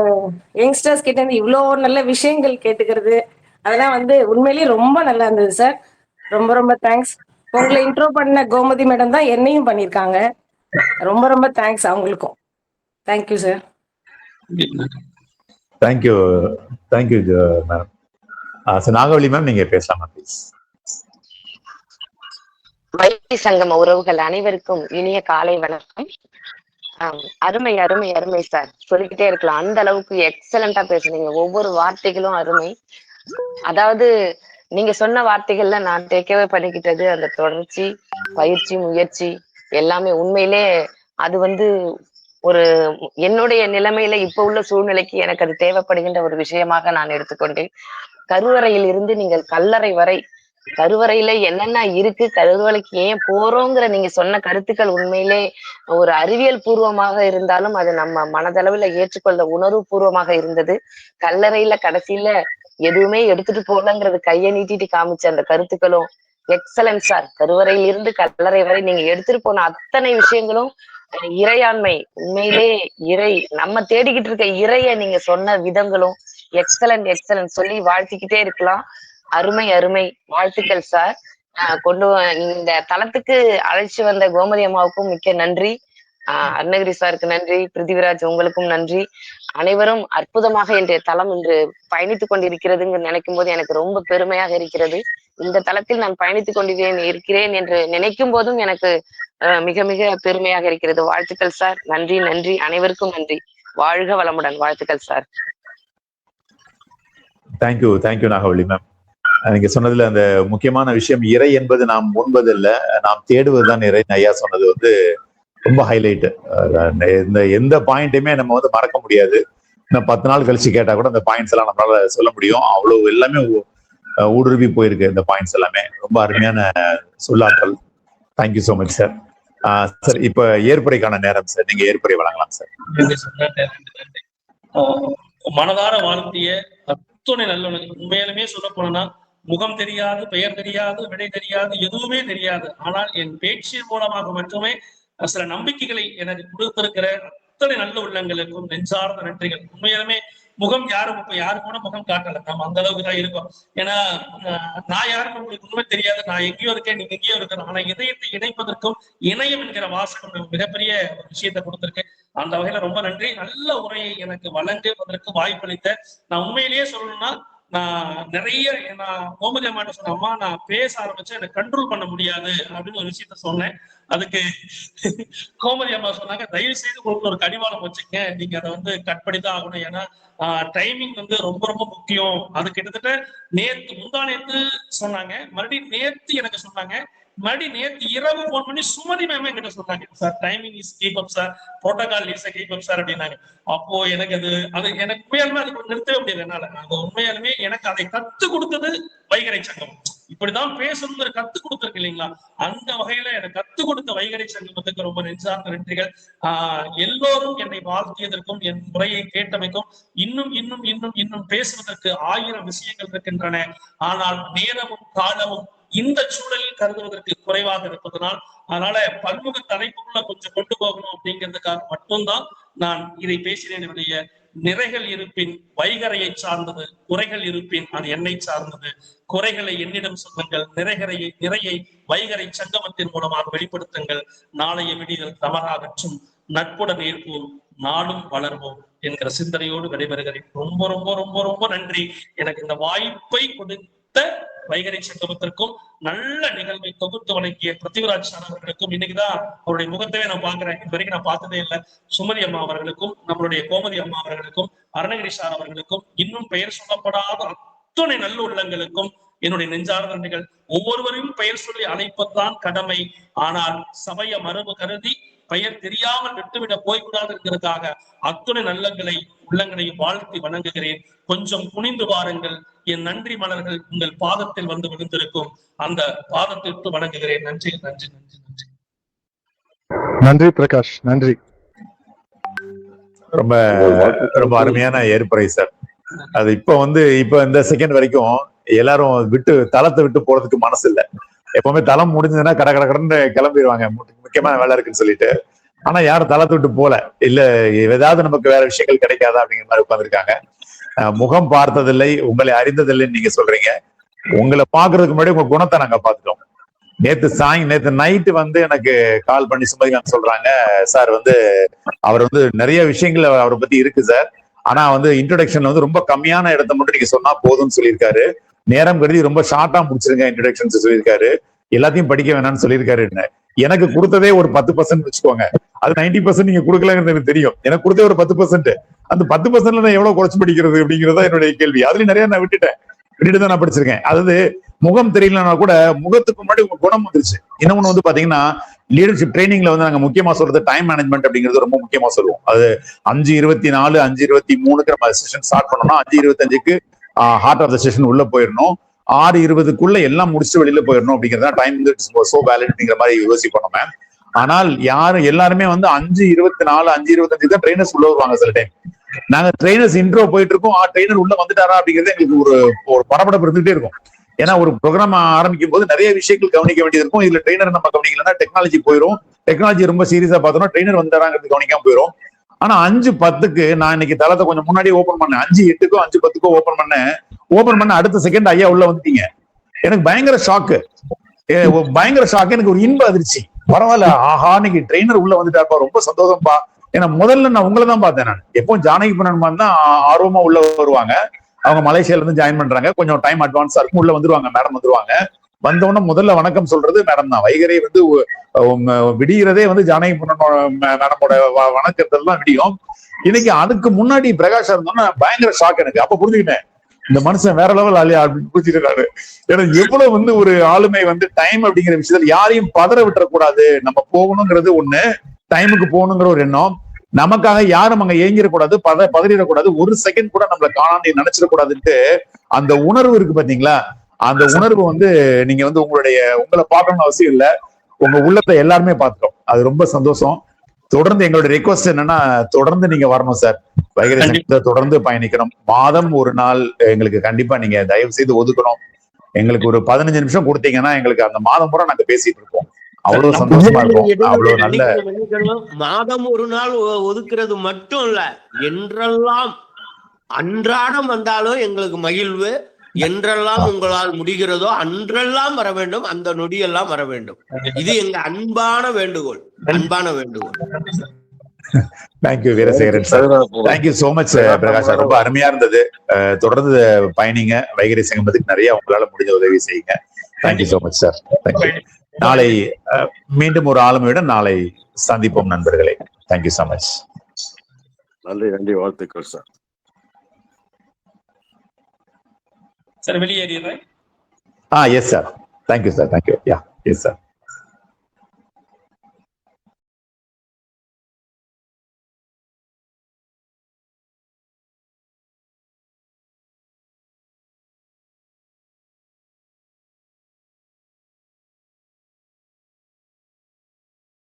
யங்ஸ்டர்ஸ் கிட்ட இருந்து இவ்வளோ நல்ல விஷயங்கள் கேட்டுக்கிறது, அதெல்லாம் உண்மையிலேயே ரொம்ப நல்லா இருந்தது சார். ரொம்ப ரொம்ப தேங்க்ஸ். உங்களை இன்ட்ரோ பண்ண கோமதி மேடம் தான் என்னையும் பண்ணியிருக்காங்க. ரொம்ப ரொம்ப தேங்க்ஸ் அவங்களுக்கும். Thank you sir. Thank you ma'am. Nagavalli ma'am, நீங்க பேசலாமா ப்ளீஸ். வைகை சங்கம உறவுகள் அனைவருக்கும் இனிய காலை வணக்கம். அருமை அருமை அருமை சார், சொல்லிக்கிட்டே இருக்கலாம். அந்த அளவுக்கு எக்ஸலண்டா பேசுனீங்க. ஒவ்வொரு வார்த்தைகளும் அருமை. அதாவது நீங்க சொன்ன வார்த்தைகள்ல நான் டேக்கவே பண்ணிக்கிட்டது அந்த தொடர்ச்சி, பயிற்சி, முயற்சி எல்லாமே. உண்மையிலே அது ஒரு என்னுடைய நிலைமையில இப்ப உள்ள சூழ்நிலைக்கு எனக்கு அது தேவைப்படுகின்ற ஒரு விஷயமாக நான் எடுத்துக்கொண்டேன். கருவறையில் இருந்து நீங்கள் கல்லறை வரை, கருவறையில என்னென்ன இருக்கு, கருவறைக்கு ஏன் போறோங்கிற நீங்க சொன்ன கருத்துக்கள் உண்மையிலே ஒரு அறிவியல் பூர்வமாக இருந்தாலும் அது நம்ம மனதளவுல ஏற்றுக்கொள்ள உணர்வு பூர்வமாக இருந்தது. கல்லறையில கடைசியில எதுவுமே எடுத்துட்டு போகலங்கிறது கையை நீட்டிட்டு காமிச்ச அந்த கருத்துக்களும் எக்ஸலன்ட் சார். கருவறையில் இருந்து கல்லறை வரை நீங்க எடுத்துட்டு போன அத்தனை விஷயங்களும் இறையாண்மை, உண்மையிலே இறை நம்ம தேடிக்கிட்டு இருக்க இறைய நீங்க சொன்ன விதங்களும் எக்ஸலன்ட் சொல்லி வாழ்த்திக்கிட்டே இருக்கலாம். அருமை அருமை, வாழ்த்துக்கள் சார். இந்த தளத்துக்கு அழைச்சு வந்த கோமதி அம்மாவுக்கும் மிக்க நன்றி. அருணகிரி சாருக்கு நன்றி. பிருத்திவிராஜ் உங்களுக்கும் நன்றி. அனைவரும் அற்புதமாக இன்றைய தளம் இன்று பயணித்துக் கொண்டிருக்கிறதுங்க நினைக்கும் போது எனக்கு ரொம்ப பெருமையாக இருக்கிறது. இந்த தளத்தில் நான் பயணித்துக் இருக்கிறேன் என்று நினைக்கும் போதும் எனக்கு மிக மிக பெருமையாக இருக்கிறது. வாழ்த்துக்கள் சார். நன்றி நன்றி, அனைவருக்கும் நன்றி. வாழ்க வளமுடன். வாழ்த்துக்கள் சார். Thank you Nagavalli ma'am. நீங்க சொன்னதுல அந்த முக்கியமான விஷயம், இறை என்பது நாம் உண்பது இல்ல, நாம் தேடுவதுதான் இறை. ஐயா சொன்னது ரொம்ப ஹைலைட். இந்த எந்த பாயிண்ட்டுமே நம்ம மறக்க முடியாது. இன்னும் 10 நாள் கழிச்சு கேட்டா கூட அந்த பாயிண்ட்ஸ் எல்லாம் நம்மளால சொல்ல முடியும். அவ்வளவு எல்லாமே ஊடுருவி போயிருக்கு இந்த பாயிண்ட்ஸ் எல்லாமே. ரொம்ப அருமையான சொல்லாற்றல். Thank you so much sir. Sir, இப்ப ஏற்புரைக்கான நேரம் சார். நீங்க ஏற்புரை வழங்கலாம் சார். மனதார வாழ்த்திய அத்துணை நல்லவனுக்கு உண்மையிலுமே சொல்ல போனா, முகம் தெரியாது, பெயர் தெரியாது, விடை தெரியாது, எதுவுமே தெரியாது. ஆனால் என் பேச்சின் மூலமாக மட்டுமே சில நம்பிக்கைகளை எனக்கு கொடுத்திருக்கிற அத்தனை நல்ல உள்ளங்களுக்கும் நெஞ்சார்ந்த நன்றிகள். உண்மையிலுமே முகம் யாரும் இப்ப யாரு கூட முகம் காட்டல, நம்ம அந்த அளவுக்கு தான் இருக்கோம். ஏன்னா நான் யாருக்கும் உங்களுக்கு உண்மை தெரியாது, நான் எங்கேயோ இருக்கேன், நீங்க எங்கேயோ இருக்கிறோம். ஆனா இதயத்தை இணைப்பதற்கும் இணையம் என்கிற வாசகம் மிகப்பெரிய ஒரு விஷயத்தை கொடுத்திருக்கு. அந்த வகையில ரொம்ப நன்றி. நல்ல உரையை எனக்கு வழங்குவதற்கு வாய்ப்பளித்த, நான் உண்மையிலேயே சொல்லணும்னா நான் நிறைய கோமதி அம்மா சொன்ன, அம்மா நான் பேச ஆரம்பிச்சா எனக்கு கண்ட்ரோல் பண்ண முடியாது அப்படின்னு ஒரு விஷயத்த சொன்னேன். அதுக்கு கோமதி அம்மா சொன்னாங்க, தயவு செய்து உங்களுக்கு ஒரு கடிவாளம் வச்சுக்க, நீங்க அதை வந்து கட் பண்ணி தான் ஆகணும். ஏன்னா டைமிங் வந்து ரொம்ப ரொம்ப முக்கியம். அது கிட்டத்தட்ட முந்தா நேத்து சொன்னாங்க, மறுபடியும் நேத்து எனக்கு சொன்னாங்க, மறுபடியும் நேத்து இரவு போன் பண்ணி சுமதி மேம் என்கிட்ட சொன்னாங்க, sir timing is keep up sir, protocol is keep up sir அப்படின்னாங்க. அப்போ எனக்கு அது எனக்கு உண்மையாலுமே அதுக்கு நிறுத்தவே முடியாது என்னால. அது உண்மையாலுமே எனக்கு அதை கத்து கொடுத்தது வைகறை சங்கம். இப்படிதான் பேசணுங்கிற கத்து கொடுத்துருக்கு இல்லைங்களா, அந்த வகையில எனக்கு கத்து கொடுத்த வைகறை சங்கத்துக்கு ரொம்ப நெஞ்சார்ந்த நன்றிகள். எல்லோரும் என்னை வாழ்த்தியதற்கும் என் முறையை கேட்டமைக்கும், இன்னும் இன்னும் இன்னும் இன்னும் பேசுவதற்கு 1000 விஷயங்கள் இருக்கின்றன. ஆனால் நேரமும் காலமும் இந்த சூழலில் கருதுவதற்கு குறைவாக இருப்பதனால், அதனால பன்முக தலைப்புக்குள்ள கொஞ்சம் கொண்டு போகணும் அப்படிங்கிறதுக்காக மட்டும்தான் நான் இதை பேசினேன். என்னுடைய நிறைகள் இருப்பின் வைகரையை சார்ந்தது, குறைகள் இருப்பின் அது என்னை சார்ந்தது. குறைகளை என்னிடம் சொல்லுங்கள், நிறையை வைகரை சங்கமத்தின் மூலமாக வெளிப்படுத்துங்கள். நாளைய விடிகள் தவறாகற்றும், நட்புடன் ஏற்போம், நாளும் வளர்வோம் என்கிற சிந்தனையோடு விடைபெறுகிறேன். ரொம்ப ரொம்ப ரொம்ப ரொம்ப நன்றி எனக்கு இந்த வாய்ப்பை கொடுத்த வைகறை சங்கமத்திற்கும், நல்ல நிகழ்வை தொகுத்து வழங்கிய பிருத்திவிராஜ் சார் அவர்களுக்கும், இன்னைக்குதான் அவருடைய முகத்தவே நான் பாக்குறேன், இது வரைக்கும் நான் பார்த்ததே இல்லை, சுமதி அம்மா அவர்களுக்கும், நம்மளுடைய கோமதி அம்மா அவர்களுக்கும், அருணகிரி சார் அவர்களுக்கும், இன்னும் பெயர் சொல்லப்படாத அத்துணை நல்ல உள்ளங்களுக்கும் என்னுடைய நெஞ்சார்ந்த நன்றிகள். ஒவ்வொருவரையும் பெயர் சொல்லி அழைப்பதுதான் கடமை. ஆனால் சமய மரபு கருதி பெயர் தெரியாமல் விட்டுவிட போய்விடாதுங்கிறதுக்காக அத்துணை நல்லங்களை உள்ளங்களையும் வாழ்த்தி வணங்குகிறேன். கொஞ்சம் குனிந்து வாருங்கள், என் நன்றி மலர்கள் உங்கள் பாதத்தில் வந்து விழுந்திருக்கும், அந்த பாதத்திற்கு வணங்குகிறேன். நன்றி நன்றி நன்றி நன்றி. நன்றி பிரகாஷ், நன்றி. ரொம்ப ரொம்ப அருமையான ஏற்புரை சார். அது இப்ப இந்த செகண்ட் வரைக்கும் எல்லாரும் தளத்தை விட்டு போறதுக்கு மனசு இல்லை. எப்பவுமே தளம் முடிஞ்சதுன்னா கடன்னு கிளம்பிடுவாங்க, முக்கியமான வேலை இருக்குன்னு சொல்லிட்டு. ஆனா யாரும் தளத்தை விட்டு போல, இல்ல ஏதாவது நமக்கு வேற விஷயங்கள் கிடைக்காதா அப்படிங்கிற மாதிரி உட்காந்துருக்காங்க. முகம் பார்த்ததில்லை, உங்களை அறிந்ததில்லைன்னு நீங்க சொல்றீங்க. உங்களை பாக்குறதுக்கு முன்னாடி உங்க குணத்தை நாங்க பாத்துட்டோம். நேத்து நைட்டு எனக்கு கால் பண்ணி சுமதி சொல்றாங்க, சார் அவர் நிறைய விஷயங்கள் அவரை பத்தி இருக்கு சார், ஆனா இன்ட்ரோடக்ஷன்ல ரொம்ப கம்மியான இடத்த மட்டும் நீங்க சொன்னா போதும்னு சொல்லியிருக்காரு. நேரம் கருதி ரொம்ப ஷார்ட்டா முடிச்சிருங்க இன்ட்ரோடக்ஷன்ஸ் சொல்லியிருக்காரு, எல்லாத்தையும் படிக்க வேணாம்னு சொல்லியிருக்காரு. எனக்கு கொடுத்ததே ஒரு 10% வச்சுக்கோங்க, அது 90% நீங்க கொடுக்கலங்கிறது எனக்கு தெரியும். எனக்கு கொடுத்தே ஒரு 10%, அந்த 10%ல நான் எவ்வளவு குறைச்சு படிக்கிறது அப்படிங்கிறதா என்னுடைய கேள்வி. அதுலயும் நிறைய நான் விட்டுட்டு தான் நான் படிச்சிருக்கேன். அதாவது முகம் தெரியலன்னா கூட முகத்துக்கு முன்னாடி உங்க குணம் வந்துருச்சு. இன்னொன்னு பாத்தீங்கன்னா, லீடர்ஷிப் ட்ரைனிங்ல நாங்க முக்கியமா சொல்றது டைம் மேனேஜ்மெண்ட் அப்படிங்கிறது ரொம்ப முக்கியமா சொல்லுவோம். அது 5:24 5:23 நம்ம செஷன் ஸ்டார்ட் பண்ணோம்னா 5:25க்கு ஹார்ட் ஆஃப் த செஷன் உள்ள போயிடணும், 6:20க்குள்ள எல்லாம் முடிச்சுட்டு வெளியில போயிடணும் அப்படிங்கிறதா டைம் சோ வேலிட் அப்படிங்கிற மாதிரி யோசிப்போம் நம்ம. ஆனால் எல்லாருமே 5:24 5:25 தான் ட்ரைனர்ஸ் உள்ள வருவாங்க. சில டைம் நாங்க ட்ரைனர்ஸ் இன்ட்ரோ போயிட்டு இருக்கோம், ட்ரைனர் உள்ள வந்துட்டாரா அப்படிங்கிறது எங்களுக்கு ஒரு படபடப்பு இருந்துகிட்டே இருக்கும். ஏன்னா ஒரு ப்ரோக்ராம் ஆரம்பிக்கும் போது நிறைய விஷயங்கள் கவனிக்க வேண்டியது இருக்கும். இதுல ட்ரைனர் நம்ம கவனிக்கலன்னா டெக்னாலஜி போயிடும். டெக்னாலஜி ரொம்ப சீரியஸா பார்த்தோம்னா ட்ரைனர் வந்துறாங்கிறது கவனிக்காம போயிடும். ஆனா 5:10க்கு நான் இன்னைக்கு தளத்தை கொஞ்சம் முன்னாடியே ஓபன் பண்ணேன். 5:08க்கோ 5:10க்கோ ஓபன் பண்ண அடுத்த செகண்ட் ஐயா உள்ள வந்துட்டீங்க. எனக்கு பயங்கர ஷாக்கு. எனக்கு ஒரு இன்ப அதிர்ச்சி. பரவாயில்ல, ஆஹா இன்னைக்கு ட்ரெயினர் உள்ள வந்துட்டாருப்பா, ரொம்ப சந்தோஷம்ப்பா. ஏன்னா முதல்ல நான் உங்களை தான் பார்த்தேன். நான் எப்பவும் ஜானகி பண்ணணுமான்னு தான் ஆர்வமா உள்ள வருவாங்க. அவங்க மலேசியால இருந்து ஜாயின் பண்றாங்க, கொஞ்சம் டைம் அட்வான்ஸா இருக்கும், உள்ள வந்துருவாங்க. மேடம் வந்துருவாங்க. வந்தோடனே முதல்ல வணக்கம் சொல்றது மேடம் தான். வைகரை விடிகிறதே ஜானகி பண்ணணும் மேடமோட வணக்கத்துல தான் விடியும். இன்னைக்கு அதுக்கு முன்னாடி பிரகாஷா இருந்தோம்னா பயங்கர ஷாக் எனக்கு. அப்ப புரிஞ்சுக்கிட்டேன், இந்த மனுஷன் வேற லெவல் ஆலியா அப்படின்னு புரிஞ்சுக்கிறாரு. ஏன்னா எவ்வளவு ஒரு ஆளுமை டைம் அப்படிங்கிற விஷயத்துல யாரையும் பதற விட்டுறக்கூடாது. நம்ம போகணுங்கிறது ஒண்ணு, டைமுக்கு போகணுங்கிற ஒரு எண்ணம். நமக்காக யாரும் அங்க ஏங்கிடக்கூடாது, பதறிடக்கூடாது, ஒரு செகண்ட் கூட நம்மள காணாம நினைச்சிடக்கூடாதுன்ட்டு அந்த உணர்வு இருக்கு பாத்தீங்களா? அந்த உணர்வு நீங்க உங்களை பார்க்கணும்னு அவசியம் இல்லை, உங்க உள்ளத்தை எல்லாருமே பார்த்துட்டோம். அது ரொம்ப சந்தோஷம். தொடர்ந்து எங்களுடைய ரெக்வஸ்ட் என்னன்னா, தொடர்ந்து நீங்க வரணும் சார், வைகரை சங்கத்தை தொடர்ந்து பயணிக்கணும். மாதம் ஒரு நாள் எங்களுக்கு கண்டிப்பா நீங்க தயவு செய்து ஒதுக்கணும். எங்களுக்கு ஒரு 15 நிமிஷம் கொடுத்தீங்கன்னா எங்களுக்கு அந்த மாதம் பூரா நாங்க பேசிட்டு இருப்போம். அவ்வளவு சந்தோஷமா இருக்கும். அவ்வளவு நல்ல மாதம் ஒரு நாள் ஒதுக்குறது மட்டும் இல்ல, என்றெல்லாம் அன்றாடம் வந்தாலும் எங்களுக்கு மகிழ்வு. என்றெல்லாம் உங்களால் முடிகிறதோ அன்றெல்லாம் வர வேண்டும், அந்த நொடியெல்லாம் வர வேண்டும். இது எங்க அன்பான வேண்டுகோள். Thank you Veerasekaran sir. Thank you so much Prakash sir. ரொம்ப அருமையா இருந்தது. தொடர்ந்து பயணிங்க, வைகரை சங்கமத்துக்கு நிறைய உங்களால முடிஞ்ச உதவி செய்யுங்க. Thank you so much sir. Thank you. நாளை மீண்டும் ஒரு ஆளுமையுடன் நாளை சந்திப்போம் நண்பர்களே. Thank you so much. நன்றி, வாழ்த்துக்கள் சார். சார் வெளியேறிடுறேன். Yes sir. Thank you sir. Thank you. Yeah, yes sir.